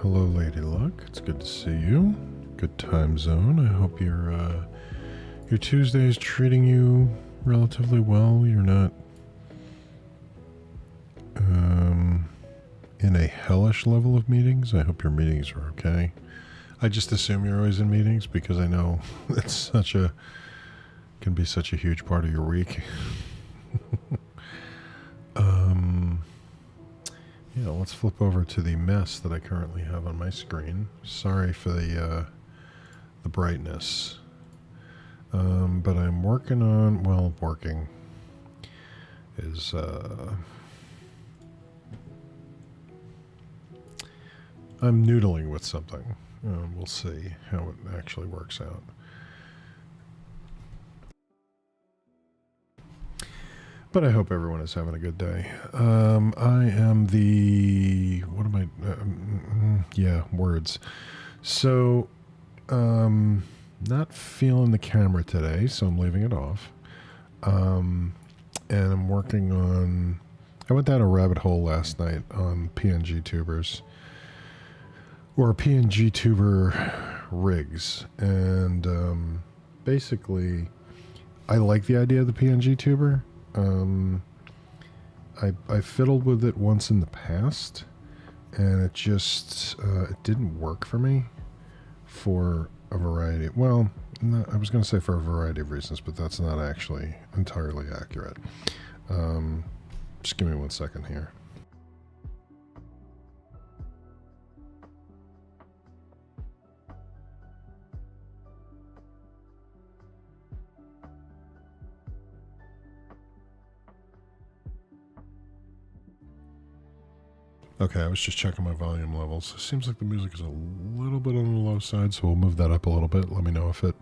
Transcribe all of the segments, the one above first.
Hello, Lady Luck. It's good to see you. Good time zone. I hope your Tuesday is treating you relatively well. You're not in a hellish level of meetings. I hope your meetings are okay. I just assume you're always in meetings because I know it's can be such a huge part of your week. Yeah, let's flip over to the mess that I currently have on my screen. Sorry for the brightness. But I'm working on, working is, I'm noodling with something. We'll see how it actually works out. But I hope everyone is having a good day. I am words. So, not feeling the camera today, so I'm leaving it off. And I'm working on, I went down a rabbit hole last night on PNG tubers, or PNG tuber rigs. And basically, I like the idea of the PNG tuber. I fiddled with it once in the past, and it just it didn't work for me for a variety. I was going to say for a variety of reasons, but that's not actually entirely accurate. Just give me 1 second here. Okay, I was just checking my volume levels. It seems like the music is a little bit on the low side, so we'll move that up a little bit. Let me know if it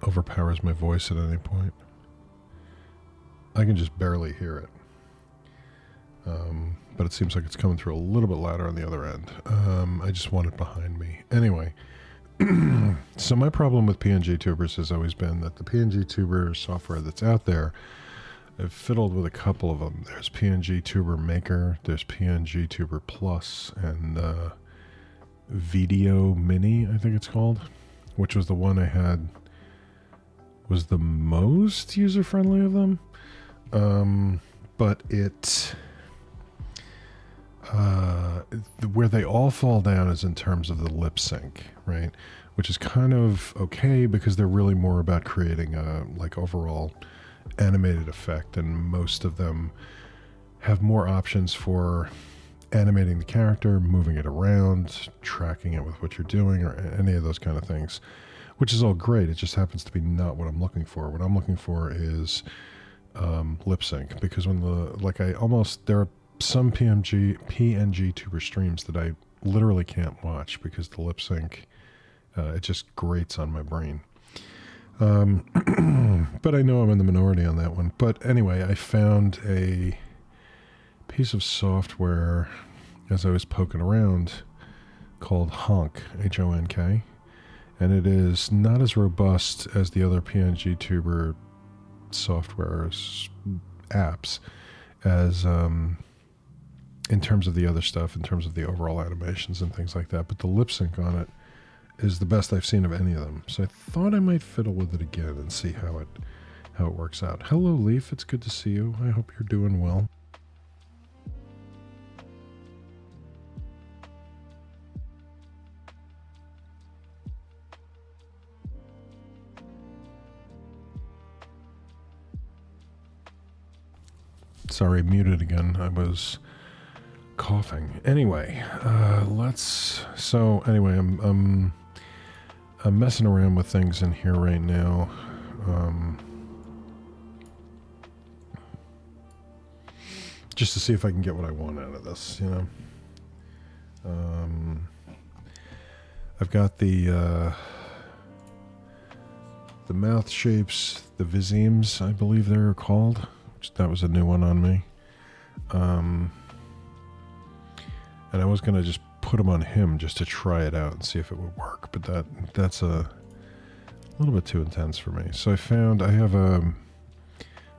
overpowers my voice at any point. I can just barely hear it. But it seems like it's coming through a little bit louder on the other end. I just want it behind me. Anyway, so my problem with PNG tubers has always been that the PNG tuber software that's out there, I've fiddled with a couple of them. There's PNG Tuber Maker, there's PNG Tuber Plus, and Video Mini, I think it's called, which was the one I had was the most user-friendly of them. But where they all fall down is in terms of the lip sync, right? Which is kind of okay because they're really more about creating a overall animated effect, and most of them have more options for animating the character, moving it around, tracking it with what you're doing, or any of those kind of things, which is all great. It just happens to be not what I'm looking for. What I'm looking for is lip sync, because when there are some PNG tuber streams that I literally can't watch because the lip sync it just grates on my brain. But I know I'm in the minority on that one. But anyway, I found a piece of software as I was poking around called Honk, H-O-N-K. And it is not as robust as the other PNG tuber software apps as in terms of the other stuff, in terms of the overall animations and things like that. But the lip sync on it is the best I've seen of any of them. So I thought I might fiddle with it again and see how it works out. Hello, Leaf. It's good to see you. I hope you're doing well. Sorry, muted again. I was coughing. Anyway, I'm messing around with things in here right now. Just to see if I can get what I want out of this, you know. I've got the mouth shapes, the Vizims, I believe they're called. That was a new one on me. And I was going to just put them on him just to try it out and see if it would work. But that's a little bit too intense for me. So I have a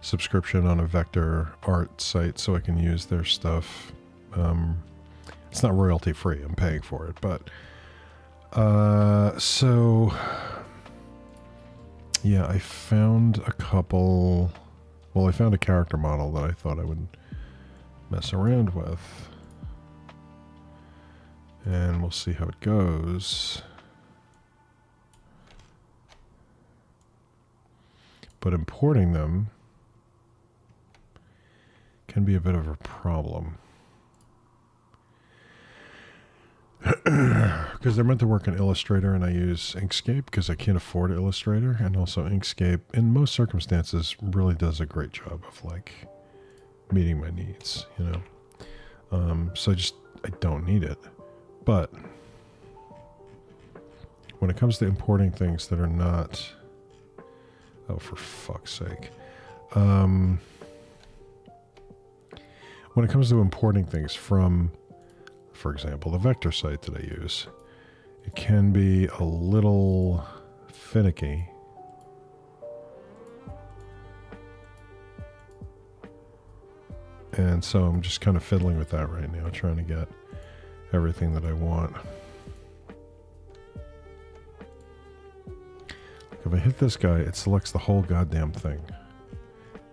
subscription on a vector art site so I can use their stuff It's not royalty free. I'm paying for it, but so yeah, I found a couple. Well, I found a character model that I thought I would mess around with, and we'll see how it goes. But importing them can be a bit of a problem. Because they're meant to work in Illustrator, and I use Inkscape because I can't afford Illustrator, and also Inkscape, in most circumstances, really does a great job of, like, meeting my needs, you know? So I don't need it. But when it comes to importing things that are not... Oh, for fuck's sake. When it comes to importing things from, for example, the vector site that I use, it can be a little finicky. And so I'm just kind of fiddling with that right now, trying to get everything that I want. If I hit this guy, it selects the whole goddamn thing.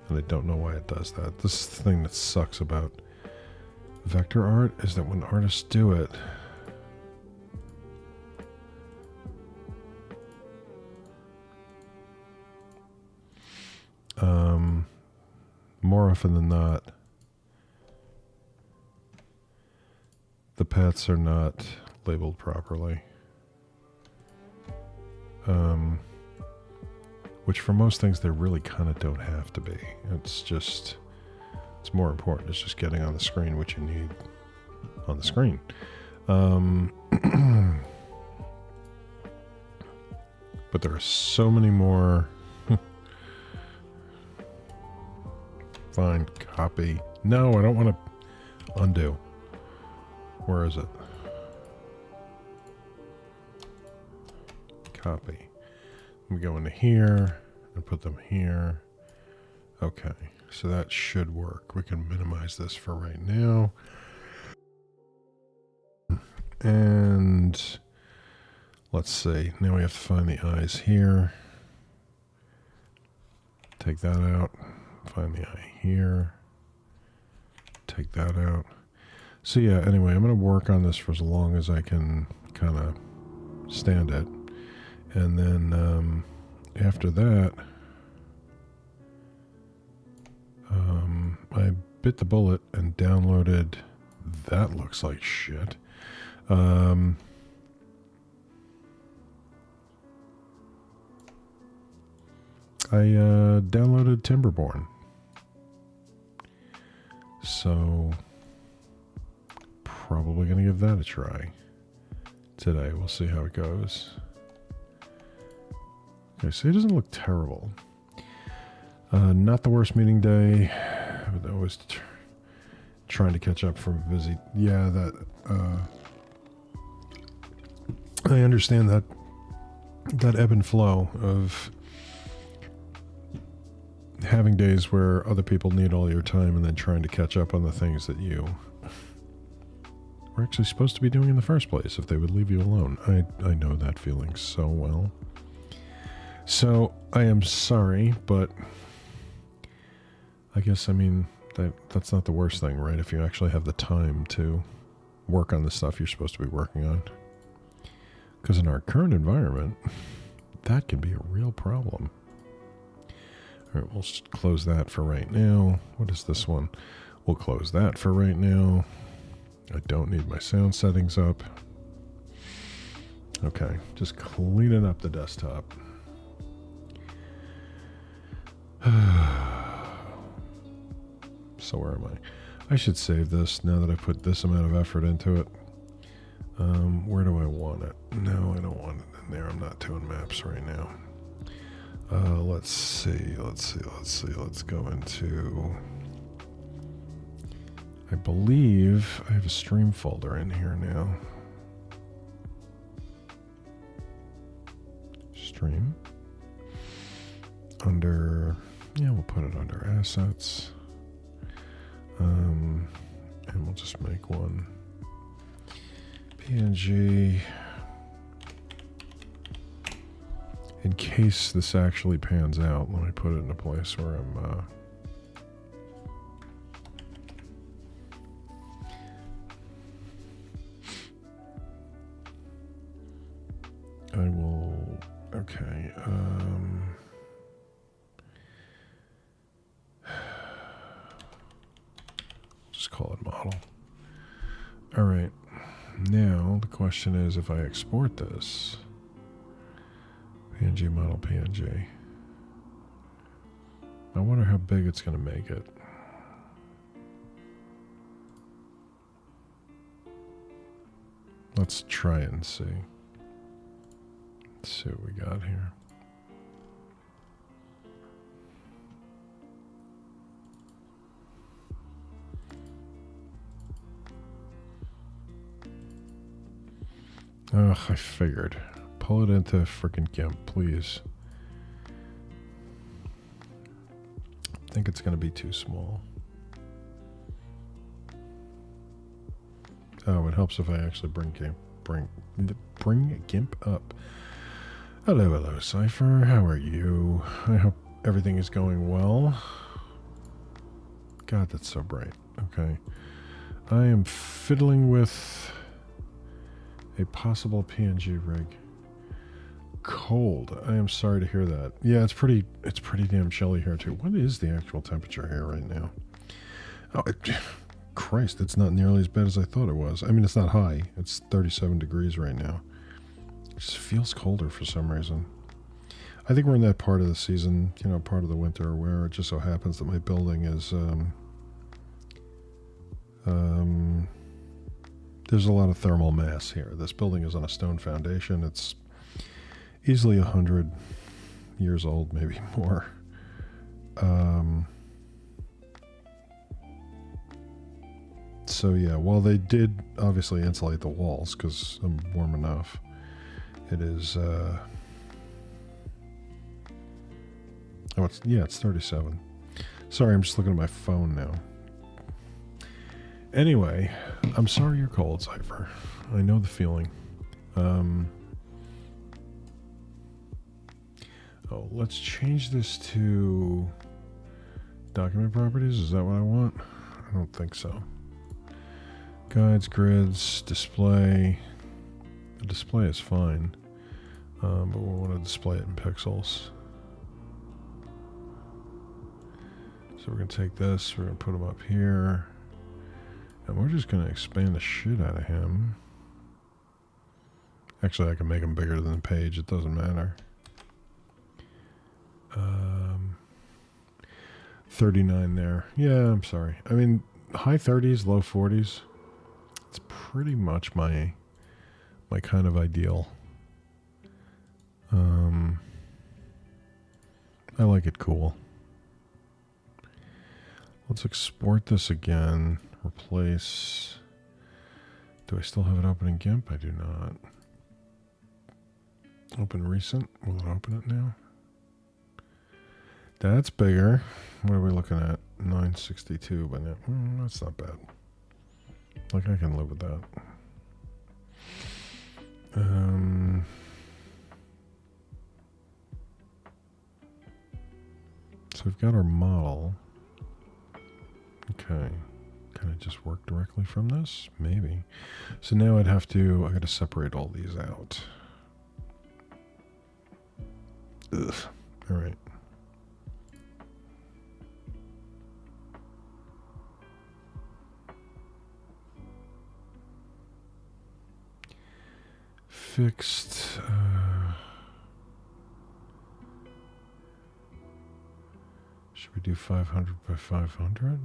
And I don't know why it does that. This is the thing that sucks about vector art, is that when artists do it, more often than not, the paths are not labeled properly. Which for most things they really kind of don't have to be. It's more important. It's just getting on the screen what you need on the screen. But there are so many more. Fine, copy. No, I don't want to undo. Where is it? Copy. Let me go into here and put them here. Okay, so that should work. We can minimize this for right now. And let's see. Now we have to find the eyes here. Take that out. Find the eye here. Take that out. So yeah, anyway, I'm going to work on this for as long as I can kind of stand it. And then after that, I bit the bullet and downloaded, that looks like shit. I downloaded Timberborn. So, probably going to give that a try today. We'll see how it goes. Okay, so it doesn't look terrible. Not the worst meeting day. I was trying to catch up from busy. Yeah, that. I understand that ebb and flow of having days where other people need all your time and then trying to catch up on the things that you were actually supposed to be doing in the first place if they would leave you alone. I know that feeling so well. So I am sorry, but I guess, I mean, that's not the worst thing, right? If you actually have the time to work on the stuff you're supposed to be working on. Because in our current environment, that can be a real problem. All right, we'll just close that for right now. What is this one? We'll close that for right now. I don't need my sound settings up. Okay, just cleaning up the desktop. So where am I? I should save this now that I put this amount of effort into it. Where do I want it? No, I don't want it in there. I'm not doing maps right now. Let's see. Let's go into... I believe I have a stream folder in here now. Stream. Under... Yeah, we'll put it under assets. And we'll just make one PNG. In case this actually pans out, let me put it in a place where I will, okay, just call it model. All right, now the question is, if I export this, PNG model PNG, I wonder how big it's going to make it. Let's try and see. Let's see what we got here. Ugh, I figured. Pull it into freaking GIMP, please. I think it's going to be too small. Oh, it helps if I actually bring GIMP up. Hello, Cypher. How are you? I hope everything is going well. God, that's so bright. Okay. I am fiddling with a possible PNG rig. Cold. I am sorry to hear that. Yeah, it's pretty damn chilly here too. What is the actual temperature here right now? Oh, Christ, it's not nearly as bad as I thought it was. I mean, it's not high. It's 37 degrees right now. It just feels colder for some reason. I think we're in that part of the season, you know, part of the winter where it just so happens that my building is, there's a lot of thermal mass here. This building is on a stone foundation. It's easily 100 years old, maybe more. So yeah, while they did obviously insulate the walls because I'm warm enough, it is, oh, it's 37. Sorry, I'm just looking at my phone now. Anyway, I'm sorry you're cold, Cypher. I know the feeling. Oh, let's change this to document properties. Is that what I want? I don't think so. Guides, grids, display. The display is fine, but we want to display it in pixels. So we're going to take this, we're going to put him up here, and we're just going to expand the shit out of him. Actually, I can make him bigger than the page. It doesn't matter. 39 there. Yeah, I'm sorry. I mean, high 30s, low 40s. It's pretty much my kind of ideal. I like it cool. Let's export this again. Replace. Do I still have it open in GIMP? I do not. Open recent. Will it open it now? That's bigger. What are we looking at? 962, but that's not bad. Like, I can live with that. So we've got our model. Okay. Can I just work directly from this? Maybe. So now I got to separate all these out. Ugh. All right. Fixed. Should we do 500 by 500?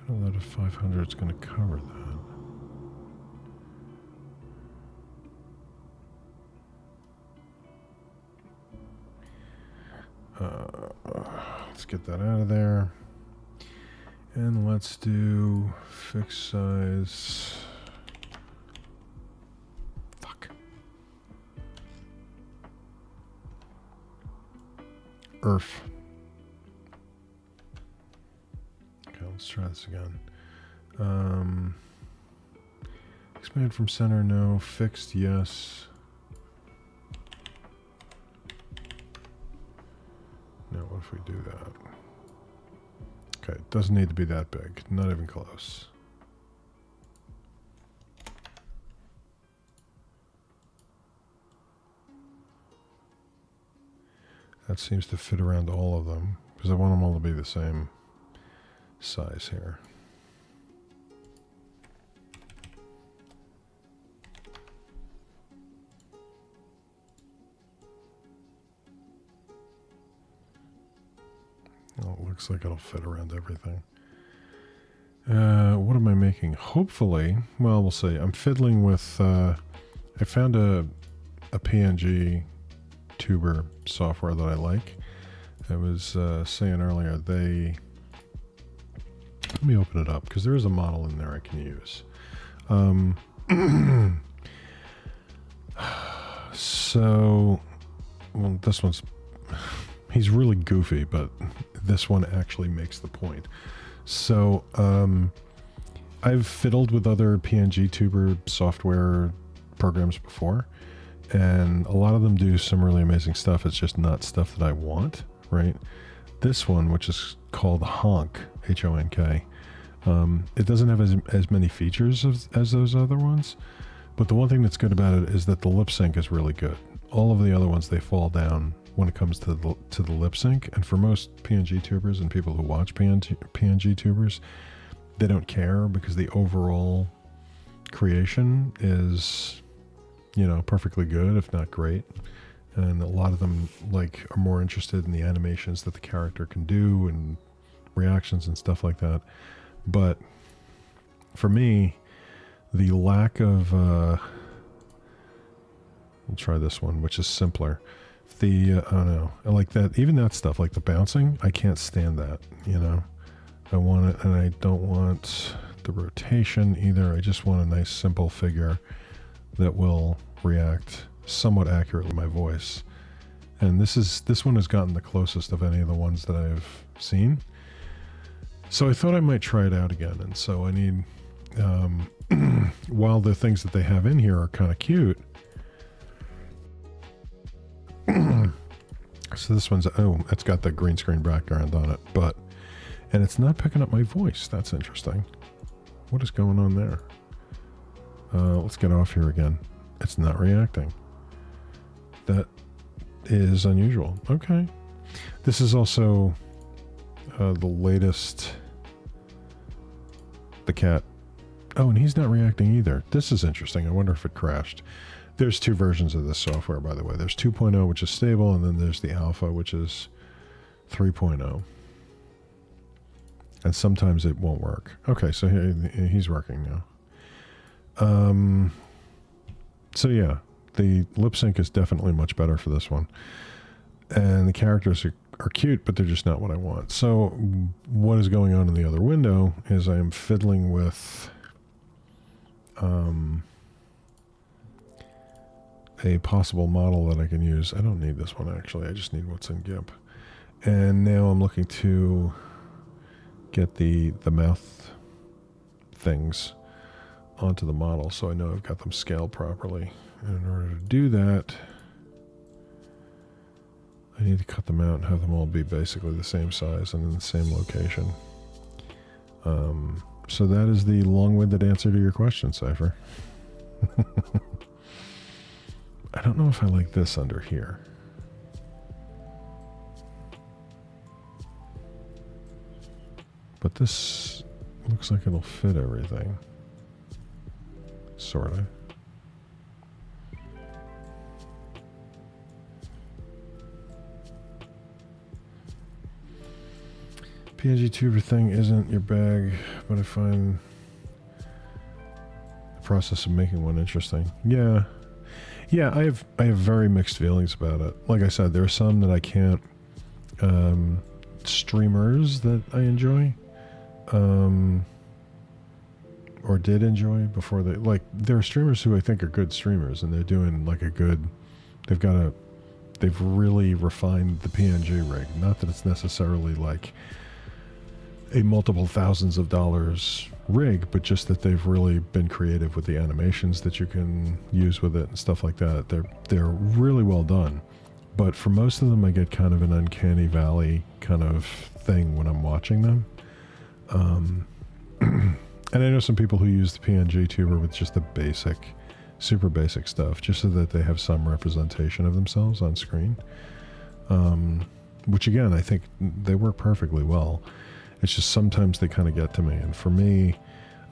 I don't know if 500 is going to cover that. Let's get that out of there. And let's do fixed size. Fuck. Earth. Okay, let's try this again. Expand from center, no. Fixed, yes. Now, what if we do that? Okay, it doesn't need to be that big. Not even close. That seems to fit around all of them, because I want them all to be the same size here. Well, it looks like it'll fit around everything. What am I making? Hopefully, well, we'll see. I'm fiddling with, I found a PNG tuber software that I like. I was saying earlier, let me open it up, because there is a model in there I can use. So, well, this one's, he's really goofy, but this one actually makes the point. So, I've fiddled with other PNG tuber software programs before, and a lot of them do some really amazing stuff. It's just not stuff that I want, right? This one, which is called Honk, H-O-N-K, it doesn't have as many features as those other ones, but the one thing that's good about it is that the lip sync is really good. All of the other ones, they fall down when it comes to the lip sync, and for most PNG tubers and people who watch PNG tubers, they don't care, because the overall creation is, you know, perfectly good, if not great. And a lot of them like are more interested in the animations that the character can do and reactions and stuff like that. But for me, the lack of we'll try this one, which is simpler. The I don't know, I like that, even that stuff like the bouncing, I can't stand that, you know. I want it, and I don't want the rotation either. I just want a nice simple figure that will react somewhat accurately to my voice. And this one has gotten the closest of any of the ones that I've seen. So I thought I might try it out again. And so I need, while the things that they have in here are kind of cute. So this one's, oh, it's got the green screen background on it, and it's not picking up my voice. That's interesting. What is going on there? Let's get off here again. It's not reacting. That is unusual. Okay. This is also the latest. The cat. Oh, and he's not reacting either. This is interesting. I wonder if it crashed. There's two versions of this software, by the way. There's 2.0, which is stable, and then there's the alpha, which is 3.0. And sometimes it won't work. Okay, so he's working now. So yeah, the lip sync is definitely much better for this one. And the characters are cute, but they're just not what I want. So what is going on in the other window is I am fiddling with a possible model that I can use. I don't need this one, actually. I just need what's in GIMP. And now I'm looking to get the mouth things onto the model, so I know I've got them scaled properly. And in order to do that, I need to cut them out and have them all be basically the same size and in the same location. So that is the long-winded answer to your question, Cypher. I don't know if I like this under here. But this looks like it'll fit everything. Sort of. PNG tuber thing isn't your bag, but I find the process of making one interesting. Yeah. Yeah, I have very mixed feelings about it. Like I said, there are some that I can't, streamers that I enjoy, or did enjoy before they, like, there are streamers who I think are good streamers, and they're doing like a good, they've really refined the PNG rig. Not that it's necessarily like a multiple thousands of dollars rig, but just that they've really been creative with the animations that you can use with it and stuff like that. They're really well done. But for most of them, I get kind of an uncanny valley kind of thing when I'm watching them. And I know some people who use the PNG tuber with just the basic, super basic stuff, just so that they have some representation of themselves on screen. Which again, I think they work perfectly well. It's just sometimes they kind of get to me. And for me,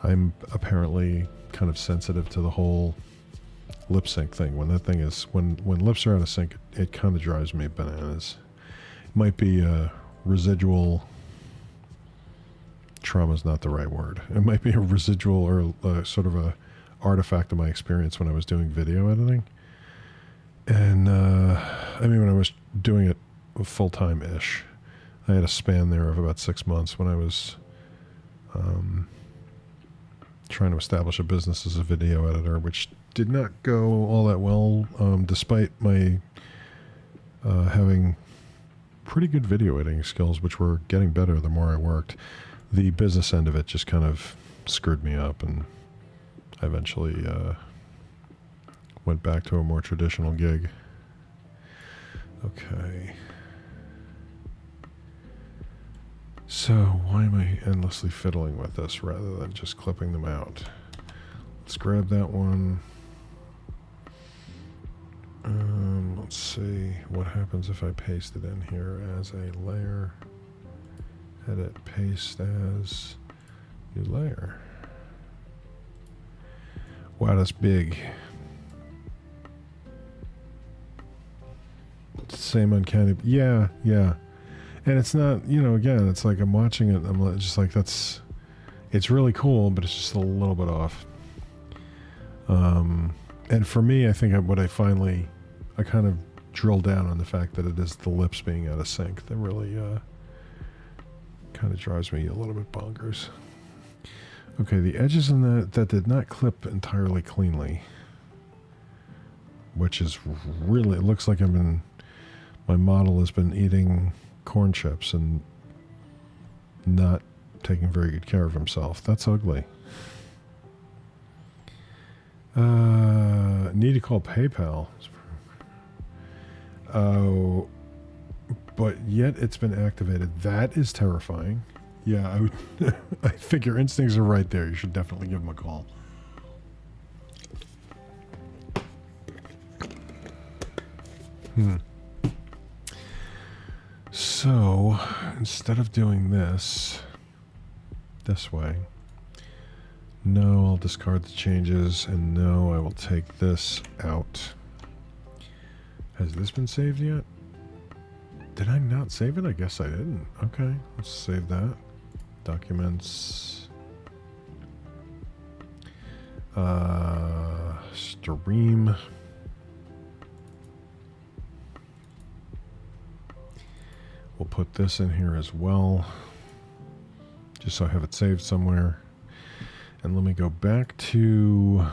I'm apparently kind of sensitive to the whole lip sync thing. When that thing is, when lips are out of sync, it kind of drives me bananas. It might be residual... Trauma is not the right word. It might be a residual or sort of a artifact of my experience when I was doing video editing. And I mean, when I was doing it full-time-ish, I had a span there of about 6 months when I was trying to establish a business as a video editor, which did not go all that well, despite my having pretty good video editing skills, which were getting better the more I worked. The business end of it just kind of screwed me up, and I eventually went back to a more traditional gig. Okay. So why am I endlessly fiddling with this rather than just clipping them out? Let's grab that one. Let's see what happens if I paste it in here as a layer. Edit, paste as new layer. Wow, that's big. Same uncanny. Yeah. And it's not, again, it's like I'm watching it, I'm just like, it's really cool, but it's just a little bit off. And for me, I think I kind of drilled down on the fact that it is the lips being out of sync that really, kind of drives me a little bit bonkers. Okay, the edges in that did not clip entirely cleanly, which is really, it looks like my model has been eating corn chips and not taking very good care of himself. That's ugly. Need to call PayPal. Oh. But yet it's been activated. That is terrifying. Yeah, I think your instincts are right there. You should definitely give them a call. So, instead of doing this way, no, I'll discard the changes, and no, I will take this out. Has this been saved yet? Did I not save it? I guess I didn't. Okay, let's save that. Documents. Stream. We'll put this in here as well, just so I have it saved somewhere. And let me go back to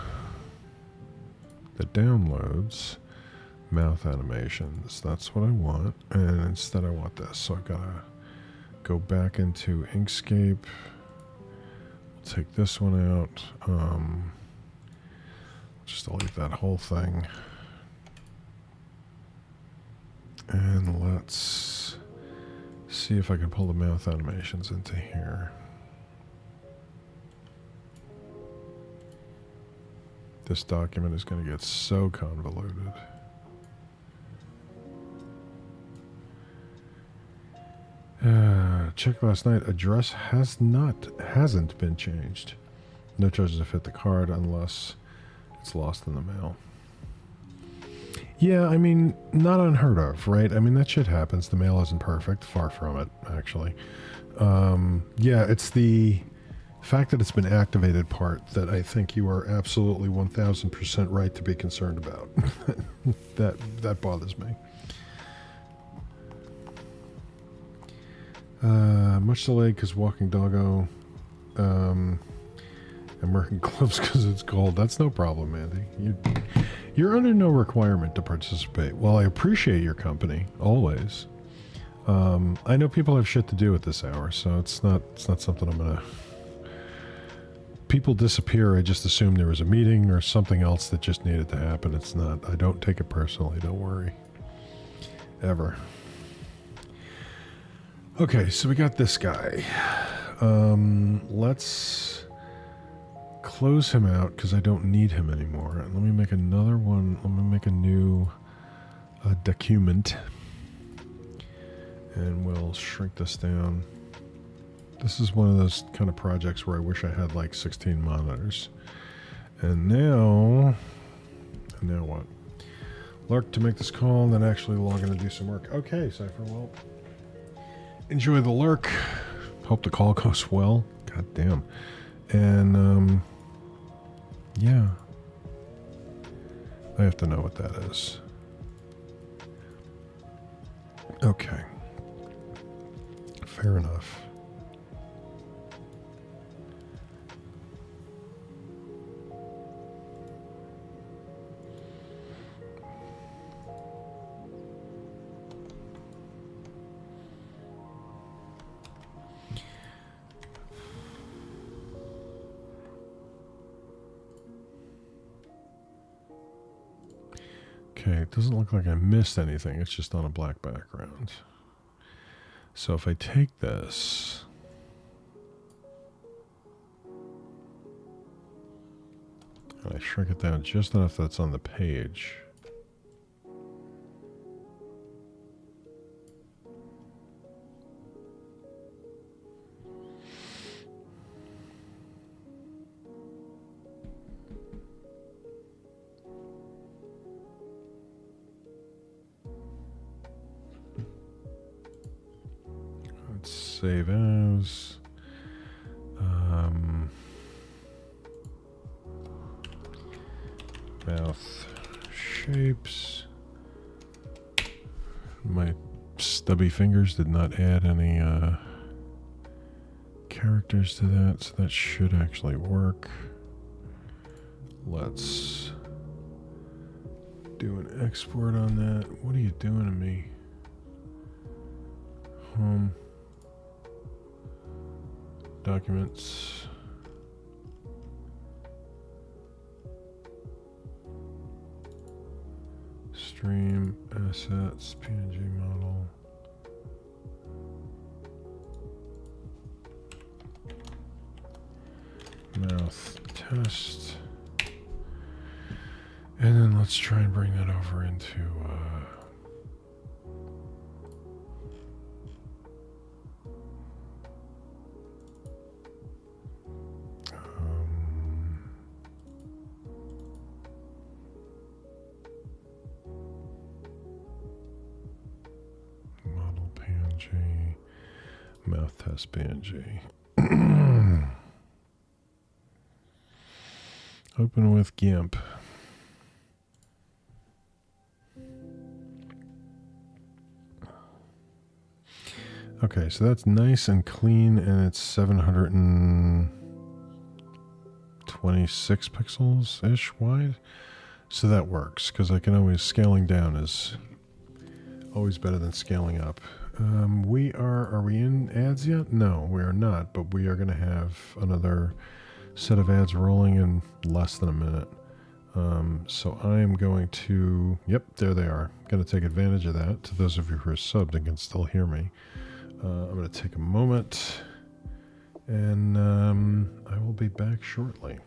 the downloads. Mouth animations, that's what I want, and instead I want this, so I've got to go back into Inkscape. We'll take this one out, just delete that whole thing, and let's see if I can pull the mouth animations into here. This document is going to get so convoluted. Check last night. Address hasn't been changed. No charges have hit the card unless it's lost in the mail. Yeah, I mean, not unheard of, right? I mean, that shit happens. The mail isn't perfect. Far from it, actually. Yeah, it's the fact that it's been activated part that I think you are absolutely 1000% right to be concerned about. that bothers me. Much delayed because walking doggo. I'm wearing gloves because it's cold. That's no problem, Andy. You're under no requirement to participate. Well, I appreciate your company, always. I know people have shit to do at this hour, so it's not something I'm gonna. People disappear. I just assumed there was a meeting or something else that just needed to happen. It's not. I don't take it personally. Don't worry. Ever. Okay, so we got this guy. Let's close him out because I don't need him anymore. Let me make another one. Let me make a new document. And we'll shrink this down. This is one of those kind of projects where I wish I had like 16 monitors. And now what? Lurk to make this call and then actually log in and do some work. Okay, Cypher, well, enjoy the lurk. Hope the call goes well. God damn. And, yeah. I have to know what that is. Okay. Fair enough. Okay, it doesn't look like I missed anything. It's just on a black background. So if I take this, and I shrink it down just enough that it's on the page. Save as. Mouth shapes. My stubby fingers did not add any characters to that, so that should actually work. Let's do an export on that. What are you doing to me? Home. Documents. Stream, assets, PNG model. Mouth test. And then let's try and bring that over into model PNG, mouth test PNG. Open with GIMP. Okay, so that's nice and clean, and it's 726 pixels-ish wide. So that works, because I can always, scaling down is always better than scaling up. Are we in ads yet? No, we are not, but we are going to have another set of ads rolling in less than a minute. So I am going to, yep, there they are. Going to take advantage of that. To those of you who are subbed and can still hear me, I'm going to take a moment, and I will be back shortly.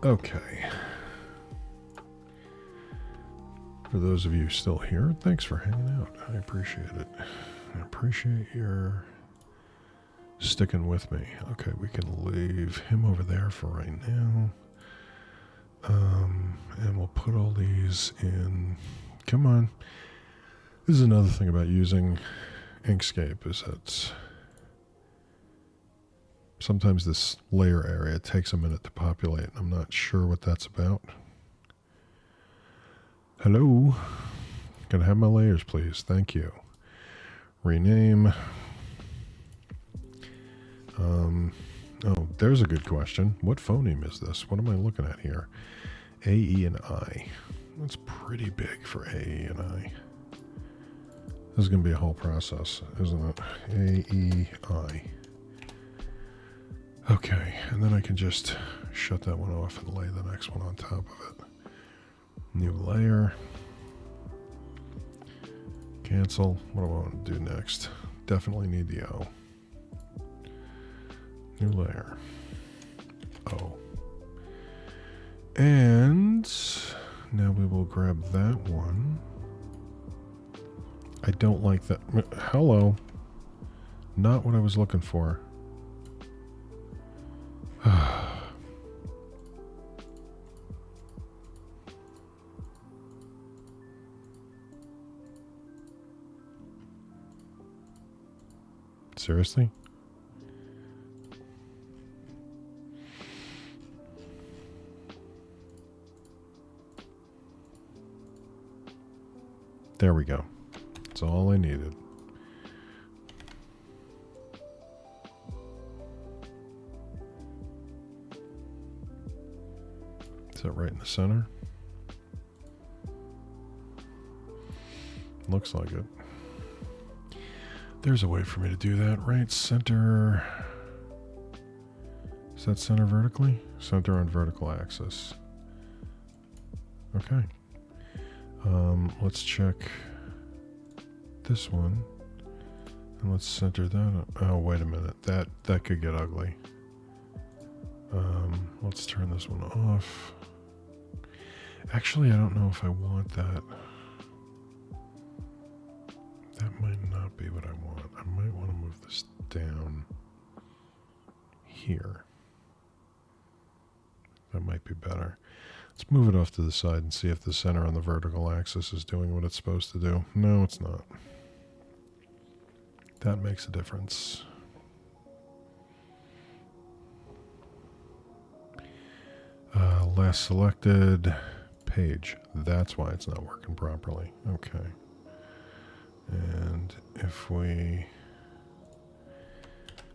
Okay. For those of you still here, thanks for hanging out. I appreciate it. I appreciate your sticking with me. Okay, we can leave him over there for right now. And we'll put all these in. Come on. This is another thing about using Inkscape, is that sometimes this layer area takes a minute to populate. I'm not sure what that's about. Hello. Can I have my layers, please? Thank you. Rename. Oh, there's a good question. What phoneme is this? What am I looking at here? A, E, and I. That's pretty big for A, E, and I. This is going to be a whole process, isn't it? A, E, I. Okay, and then I can just shut that one off and lay the next one on top of it. New layer. Cancel. What do I want to do next? Definitely need the O. New layer. O. And now we will grab that one. I don't like that. Hello. Not what I was looking for. Seriously? There we go. That's all I needed. Is that right in the center? Looks like it. There's a way for me to do that, right? Center. Is that center vertically? Center on vertical axis. Okay. Let's check this one. And let's center that. Oh, wait a minute. That could get ugly. Let's turn this one off. Actually, I don't know if I want that. That might not be what I want. I might want to move this down here. That might be better. Let's move it off to the side and see if the center on the vertical axis is doing what it's supposed to do. No, it's not. That makes a difference. Last selected page. That's why it's not working properly. Okay. And if we...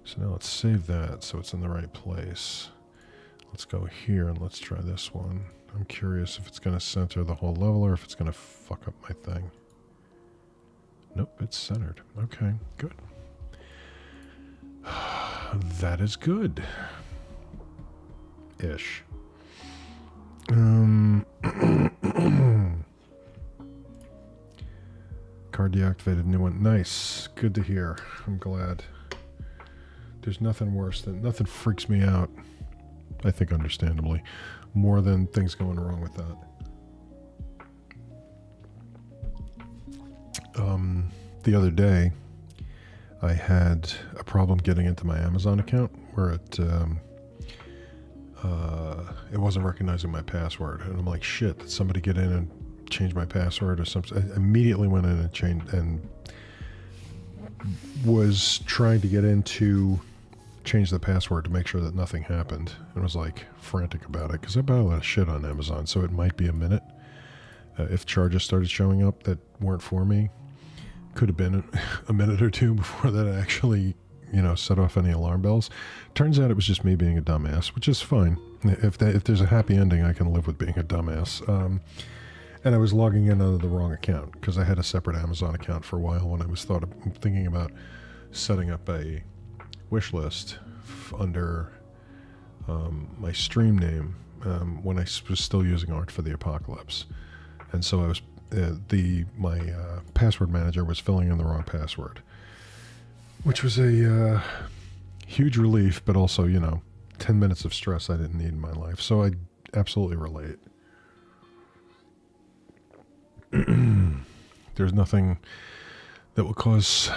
So now let's save that so it's in the right place. Let's go here and let's try this one. I'm curious if it's going to center the whole level or if it's going to fuck up my thing. Nope, it's centered. Okay, good. That is good. Ish. Card deactivated, new one. Nice. Good to hear. I'm glad. There's nothing worse than... Nothing freaks me out, I think understandably, more than things going wrong with that. The other day, I had a problem getting into my Amazon account where it wasn't recognizing my password. And I'm like, shit, did somebody get in and change my password or something? I immediately went in and changed and was trying to get in to change the password to make sure that nothing happened. And was like frantic about it because I buy a lot of shit on Amazon, so it might be a minute. If charges started showing up that weren't for me, could have been a minute or two before that actually, set off any alarm bells. Turns out it was just me being a dumbass, which is fine. If there's a happy ending, I can live with being a dumbass. And I was logging in under the wrong account because I had a separate Amazon account for a while when I was thinking about setting up a wish list under my stream name when I was still using Art for the Apocalypse. And so I was my password manager was filling in the wrong password, which was a huge relief, but also 10 minutes of stress I didn't need in my life. So I absolutely relate. There's nothing that will cause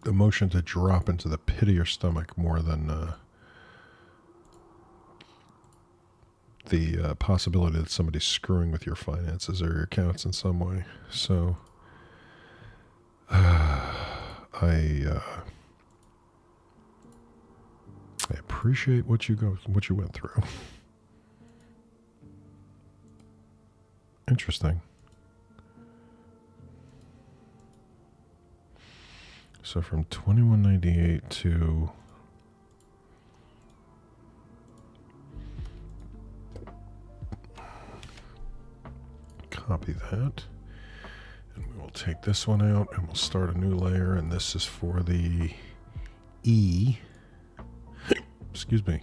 emotion to drop into the pit of your stomach more than the possibility that somebody's screwing with your finances or your accounts in some way. So I appreciate what you went through. Interesting. So from 2198 to copy that, and we will take this one out and we'll start a new layer, and this is for the E. Excuse me.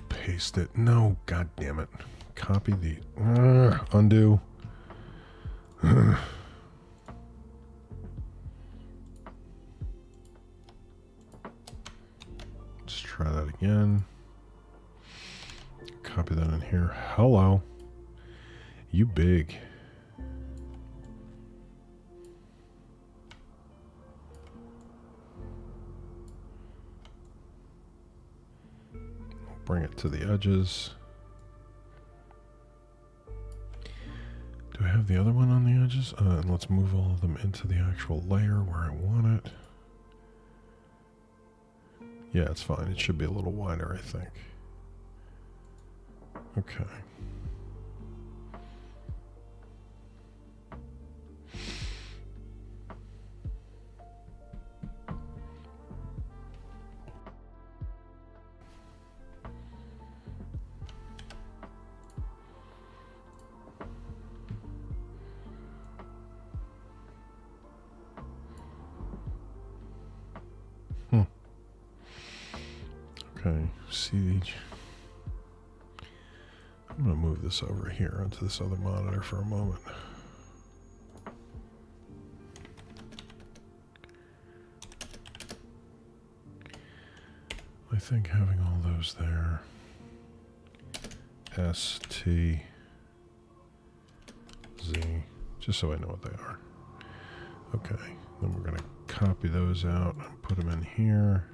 Paste it. No, god damn it. Copy the undo. Let's try that again. Copy that in here. Hello. You big. Bring it to the edges. Do I have the other one on the edges? And let's move all of them into the actual layer where I want it. Yeah, it's fine. It should be a little wider, I think. Okay. Okay, Siege. I'm going to move this over here onto this other monitor for a moment. I think having all those there, S, T, Z, just so I know what they are. Okay, then we're going to copy those out and put them in here.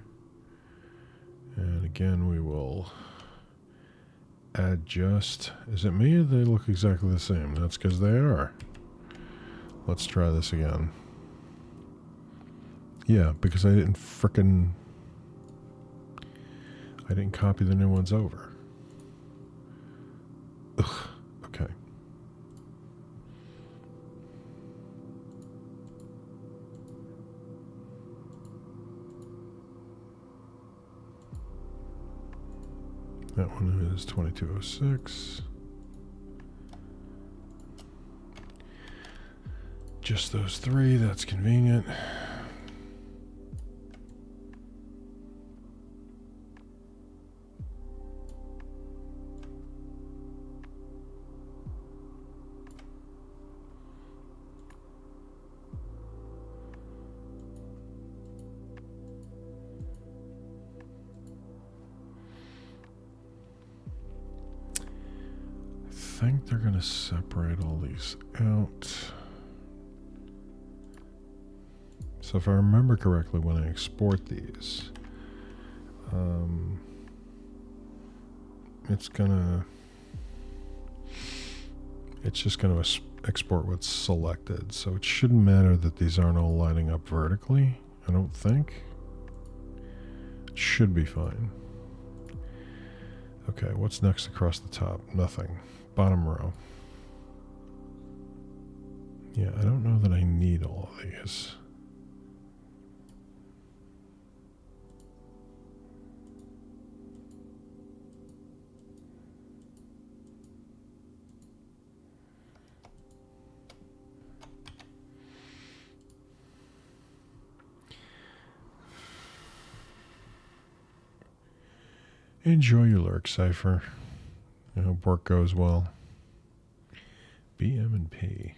And again, we will adjust. Is it me or they look exactly the same? That's because they are. Let's try this again. Yeah, because I didn't copy the new ones over. Ugh, okay. That one is 2206. Just those three, that's convenient. I think they're going to separate all these out. So if I remember correctly, when I export these, it's just going to export what's selected. So it shouldn't matter that these aren't all lining up vertically, I don't think. It should be fine. Okay, what's next across the top? Nothing. Bottom row. Yeah, I don't know that I need all of these. Enjoy your lurk, Cypher. I hope work goes well. BM and P.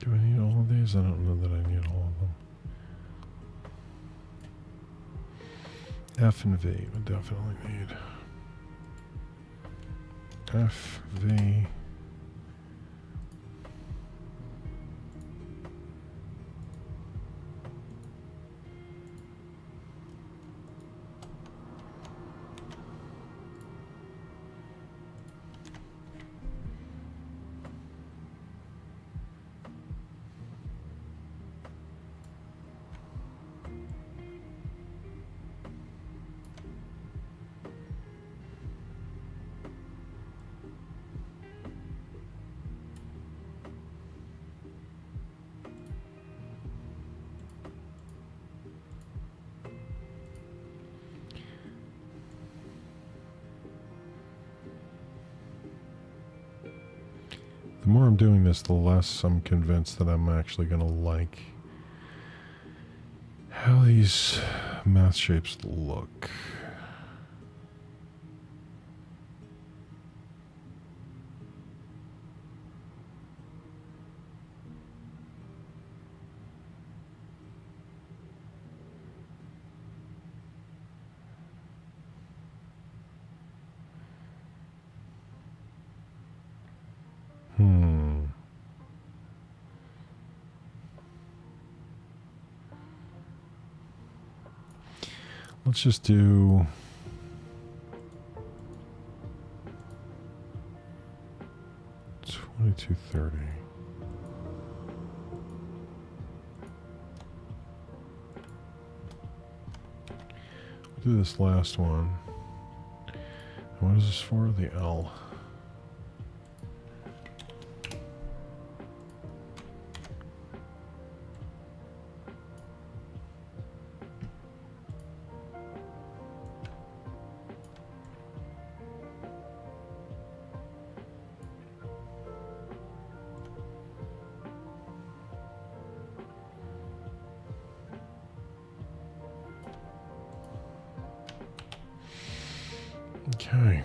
Do I need all of these? I don't know that I need all of them. F and V would definitely need. F, V. The more I'm doing this, the less I'm convinced that I'm actually going to like how these mouth shapes look. Let's just do 2230. We'll do this last one. And what is this for? The L. Okay.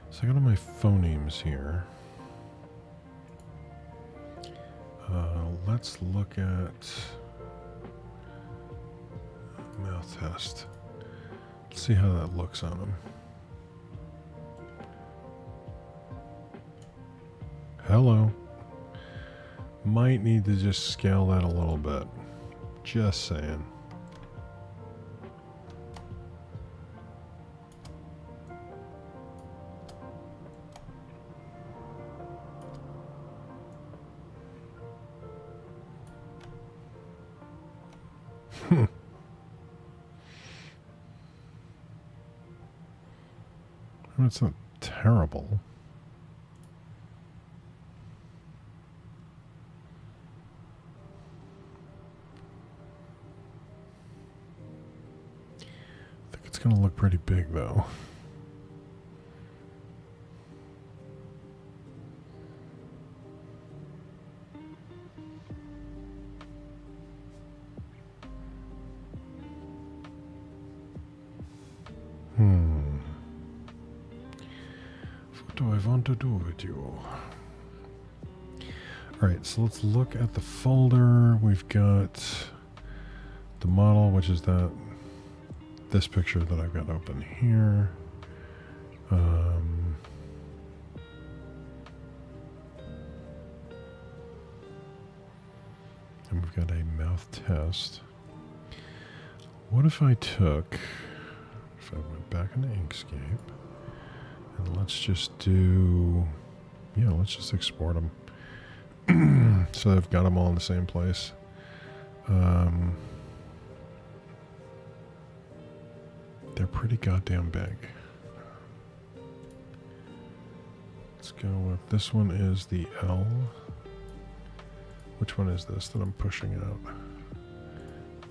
So I got all my phonemes here. Let's look at mouth test. Let's see how that looks on them. Hello. Might need to just scale that a little bit. Just saying. I mean, it's not terrible. I think it's going to look pretty big, though. What do I want to do with you? Alright, so let's look at the folder. We've got the model, which is this picture that I've got open here. And we've got a mouth test. What if I went back into Inkscape, and let's just let's just export them. So I've got them all in the same place. They're pretty goddamn big. Let's go with this one is the L. Which one is this that I'm pushing out?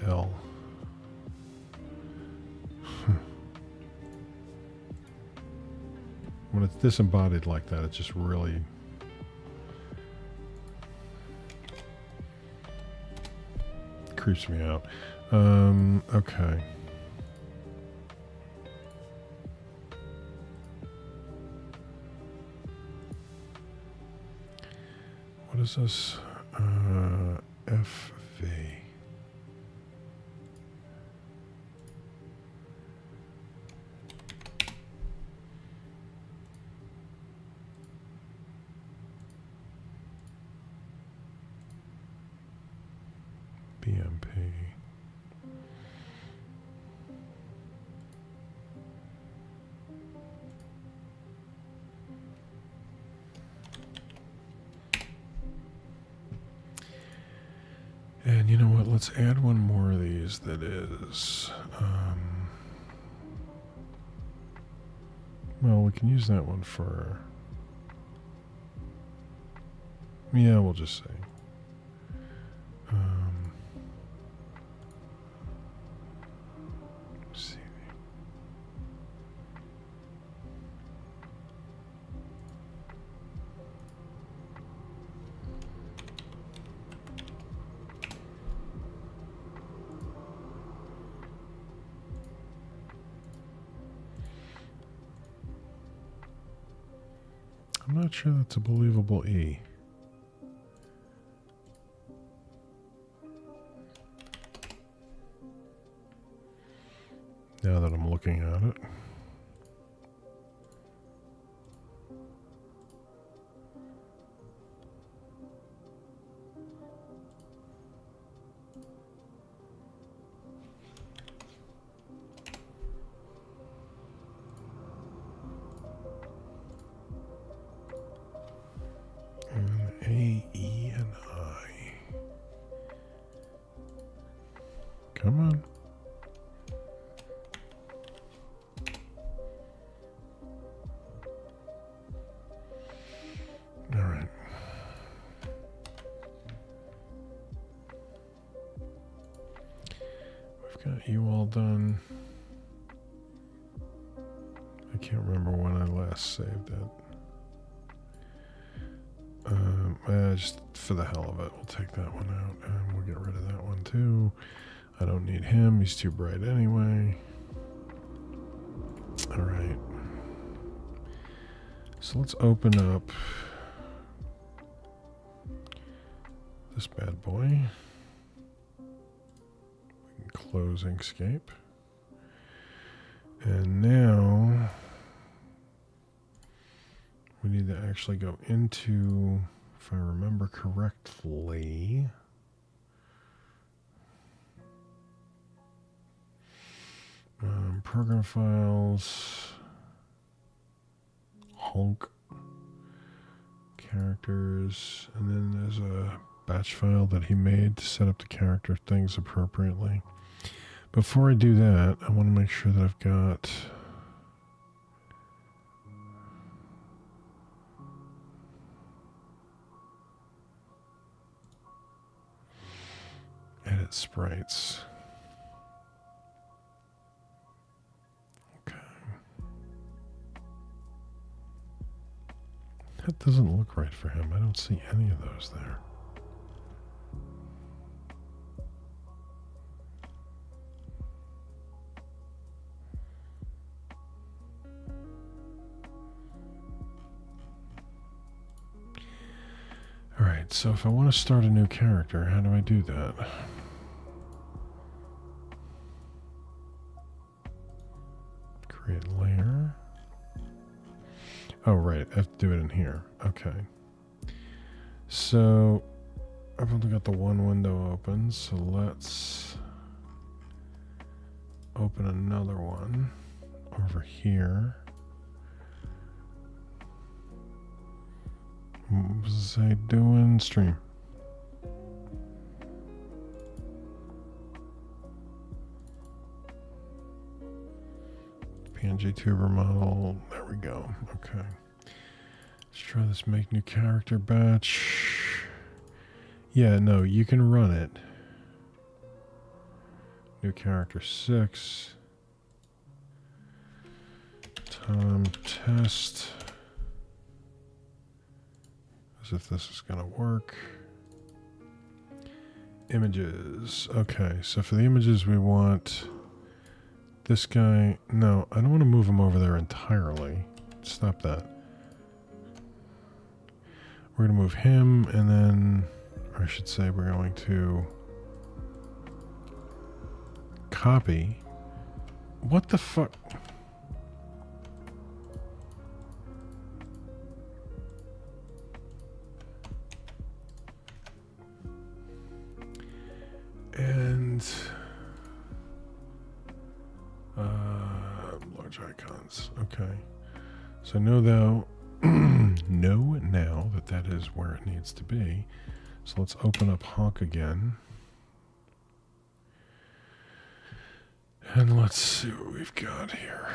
L. When it's disembodied like that, it just really creeps me out. Okay. What is this? FV. BMP. And you know what? Let's add one more of these that is... well, we can use that one for... yeah, we'll just say. See. I'm not sure that's a believable E. Now that I'm looking at it. A, E, and I. Come on. All right. We've got you all done. I can't remember when I last saved it. Just for the hell of it, we'll take that one out and we'll get rid of that one too. I don't need him, he's too bright anyway. Alright. So let's open up this bad boy. We can close Inkscape. And now we need to actually go into, if I remember correctly, program files, honk, characters, and then there's a batch file that he made to set up the character things appropriately. Before I do that, I want to make sure that I've got edit sprites. Okay. That doesn't look right for him. I don't see any of those there. Alright, so if I want to start a new character, how do I do that? Create layer. Oh, right, I have to do it in here. Okay. So, I've only got the one window open, so let's open another one over here. What was I doing? Stream. PNG tuber model. There we go. Okay. Let's try this make new character batch. Yeah, no, you can run it. New character 6. Tom test. As if this is going to work. Images. Okay, so for the images we want this guy. No, I don't want to move him over there entirely. Stop that. We're going to move him, and then, or I should say we're going to copy. What the fuck? And large icons. Okay. So know now that that is where it needs to be. So let's open up Honk again. And let's see what we've got here.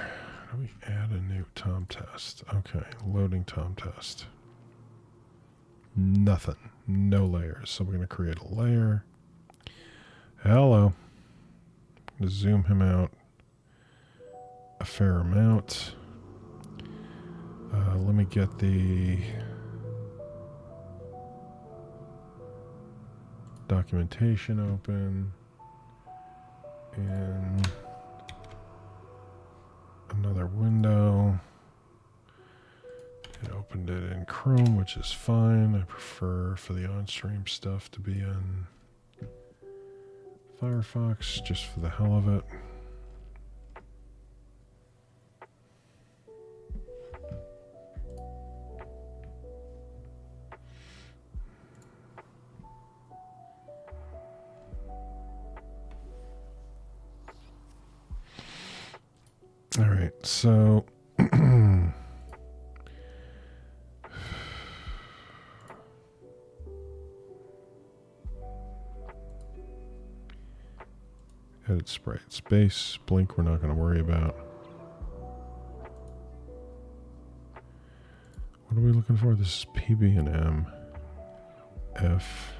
How do we add a new Tom test? Okay, loading Tom test. Nothing. No layers. So we're going to create a layer. Hello. I'm going to zoom him out a fair amount. Let me get the documentation open in another window. It opened it in Chrome, which is fine. I prefer for the on-stream stuff to be in Firefox, just for the hell of it. All right, so edit sprite space, blink we're not going to worry about. What are we looking for? This is PB and M. F.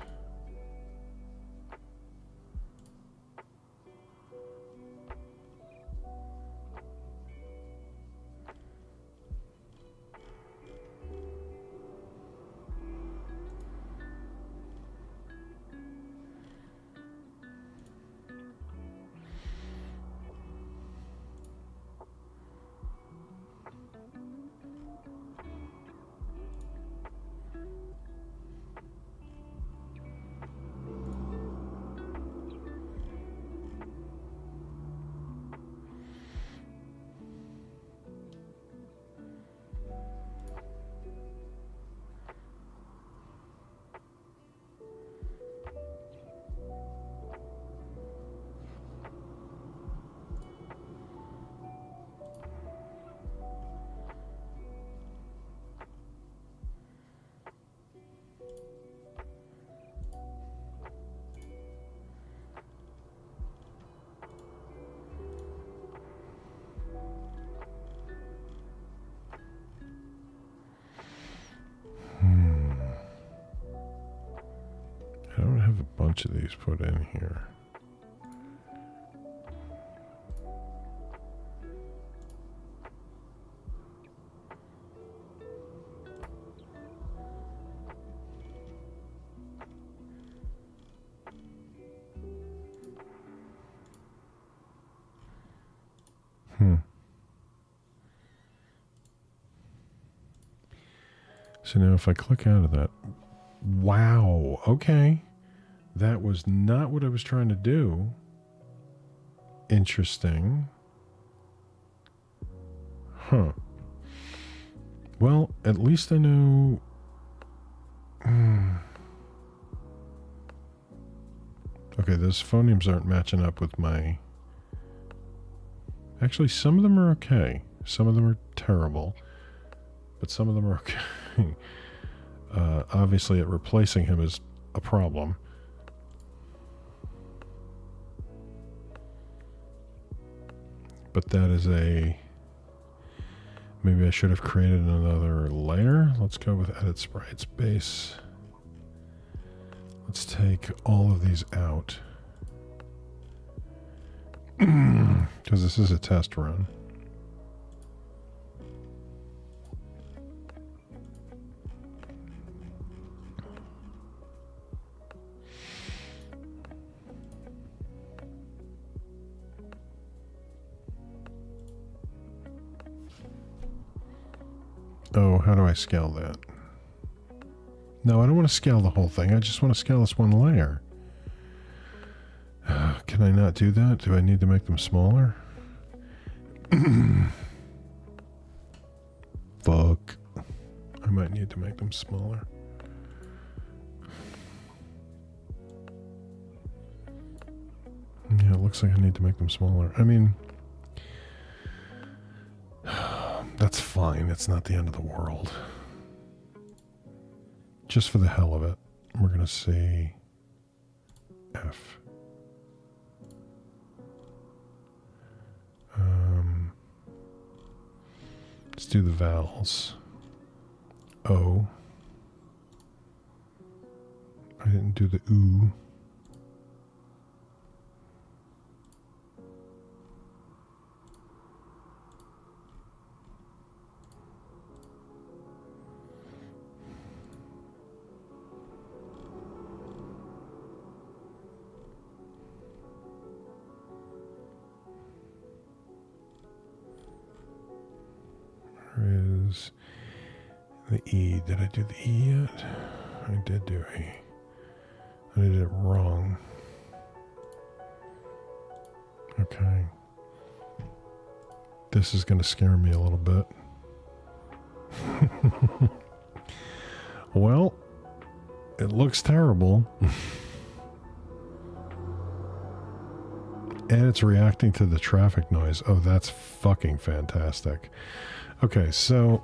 I don't have a bunch of these put in here. So now if I click out of that, wow, okay. That was not what I was trying to do. Interesting. Huh. Well, at least I know. Okay, those phonemes aren't matching up with my. Actually, some of them are okay. Some of them are terrible. But some of them are okay. Obviously, replacing him is a problem. But that is a Maybe I should have created another layer. Let's go with edit sprites base. Let's take all of these out. Because this is a test run. Oh, how do I scale that? No, I don't want to scale the whole thing. I just want to scale this one layer. Can I not do that? Do I need to make them smaller? Fuck. I might need to make them smaller. Yeah, it looks like I need to make them smaller. I mean, that's fine. It's not the end of the world. Just for the hell of it, we're going to say F. Let's do the vowels. O. I didn't do the oo. Is the E. Did I do the E yet? I did do E. I did it wrong. Okay. This is going to scare me a little bit. Well, it looks terrible. And it's reacting to the traffic noise. Oh, that's fucking fantastic. Okay, so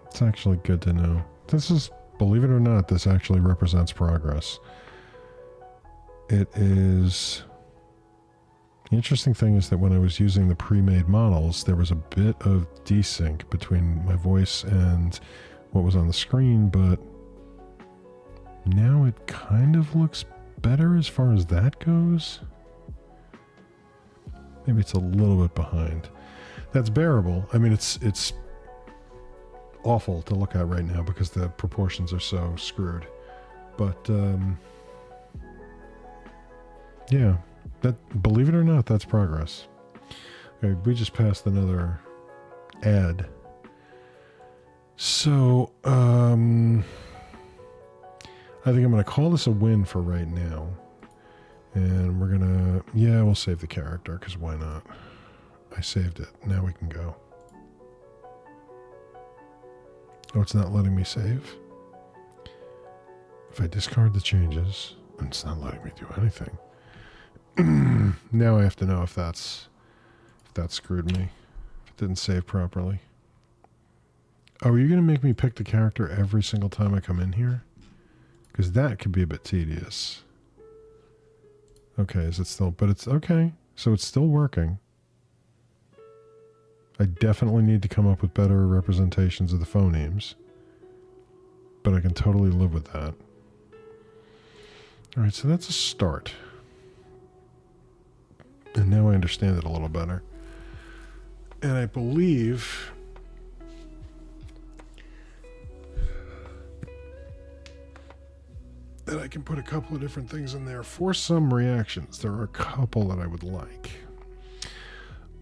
it's actually good to know. This is, believe it or not, this actually represents progress. It is... The interesting thing is that when I was using the pre-made models, there was a bit of desync between my voice and what was on the screen, but now it kind of looks better as far as that goes. Maybe it's a little bit behind. That's bearable. I mean, it's awful to look at right now because the proportions are so screwed. But, yeah, that, believe it or not, that's progress. Okay, we just passed another ad. So, I think I'm going to call this a win for right now. And we're gonna, yeah, we'll save the character, because why not? I saved it. Now we can go. Oh, it's not letting me save? If I discard the changes, it's not letting me do anything. Now I have to know if that screwed me. If it didn't save properly. Oh, are you gonna make me pick the character every single time I come in here? Because that could be a bit tedious. Okay, is it still... But it's... Okay, so it's still working. I definitely need to come up with better representations of the phonemes. But I can totally live with that. Alright, so that's a start. And now I understand it a little better. And I believe... that I can put a couple of different things in there for some reactions. There are a couple that I would like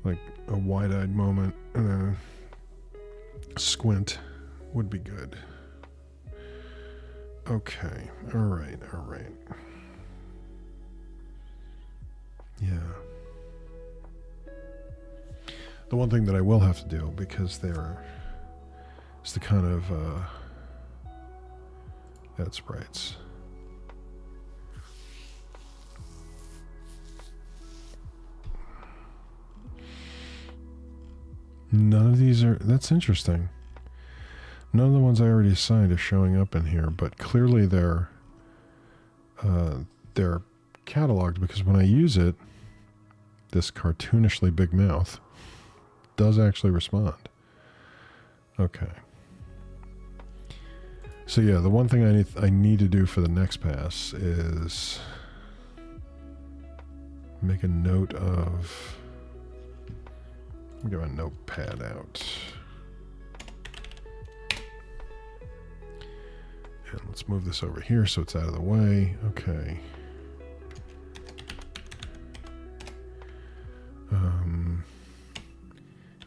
a wide-eyed moment and a squint would be good. Okay, all right. Yeah. The one thing that I will have to do, because there is the kind of edit sprites. None of these are... That's interesting. None of the ones I already assigned are showing up in here, but clearly they're cataloged, because when I use it, this cartoonishly big mouth does actually respond. Okay. So yeah, the one thing I need to do for the next pass is make a note of... Let me get my notepad out. And let's move this over here so it's out of the way. Okay.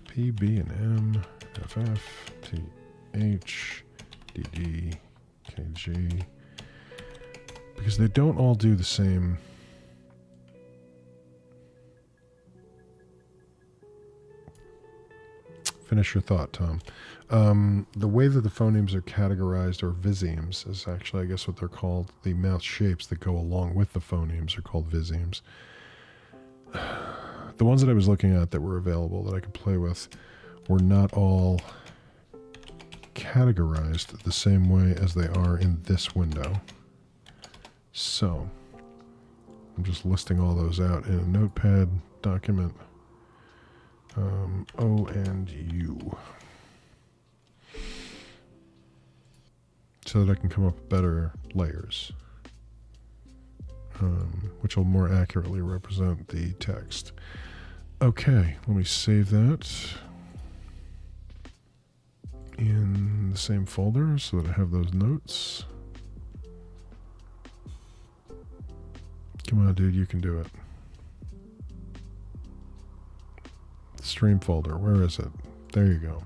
P, B, and M, F, F, T, H, D, D, K, G. Because they don't all do the same. Finish your thought, Tom. The way that the phonemes are categorized, or visemes, is actually, I guess, what they're called. The mouth shapes that go along with the phonemes are called visemes. The ones that I was looking at that were available that I could play with were not all categorized the same way as they are in this window. So, I'm just listing all those out in a notepad document. O and U. So that I can come up with better layers, which will more accurately represent the text. Okay, let me save that in the same folder so that I have those notes. Come on, dude, you can do it. Stream folder, where is it? There you go.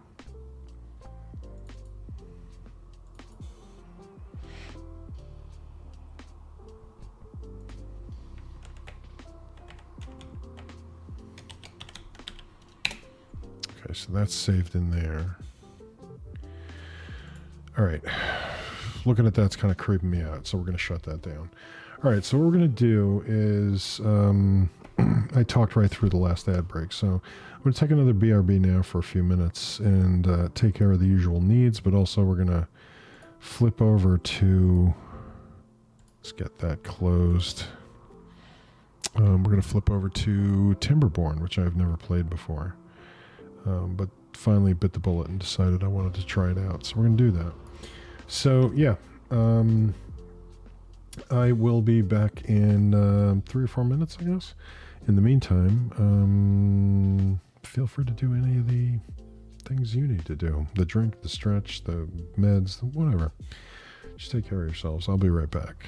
Okay, so that's saved in there. All right. Looking at that's kind of creeping me out, so we're going to shut that down. All right, so what we're going to do is... I talked right through the last ad break, so I'm going to take another BRB now for a few minutes and take care of the usual needs, but also we're going to flip over to... Let's get that closed. We're going to flip over to Timberborn, which I've never played before, but finally bit the bullet and decided I wanted to try it out, so we're going to do that. So, yeah, I will be back in 3 or 4 minutes, I guess. In the meantime, feel free to do any of the things you need to do. The drink, the stretch, the meds, whatever. Just take care of yourselves. I'll be right back.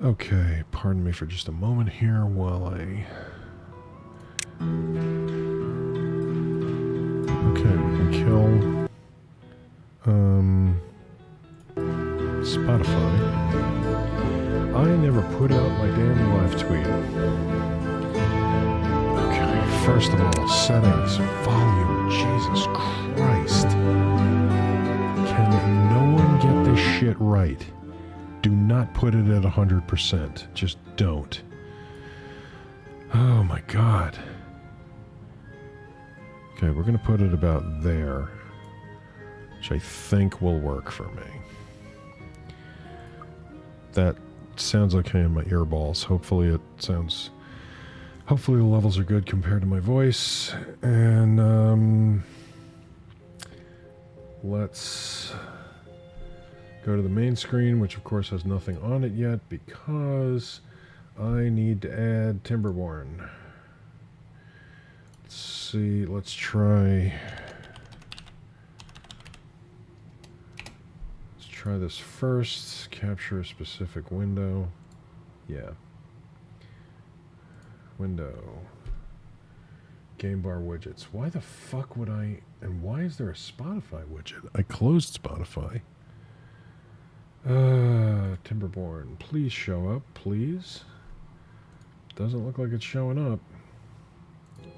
Okay, pardon me for just a moment here while I... Okay, we can kill... Spotify. I never put out my damn live tweet. Okay, first of all, settings, volume, Jesus Christ. Can no one get this shit right? Do not put it at 100%. Just don't. Oh my God. Okay, we're going to put it about there, which I think will work for me. That sounds okay in my earballs. Hopefully it sounds... Hopefully the levels are good compared to my voice. And, let's go to the main screen, which of course has nothing on it yet because I need to add Timberborn. Let's see, let's try this first. Capture a specific window. Yeah. Window. Game bar widgets. Why the fuck would I... And why is there a Spotify widget? I closed Spotify. Timberborn. Please show up, please. Doesn't look like it's showing up.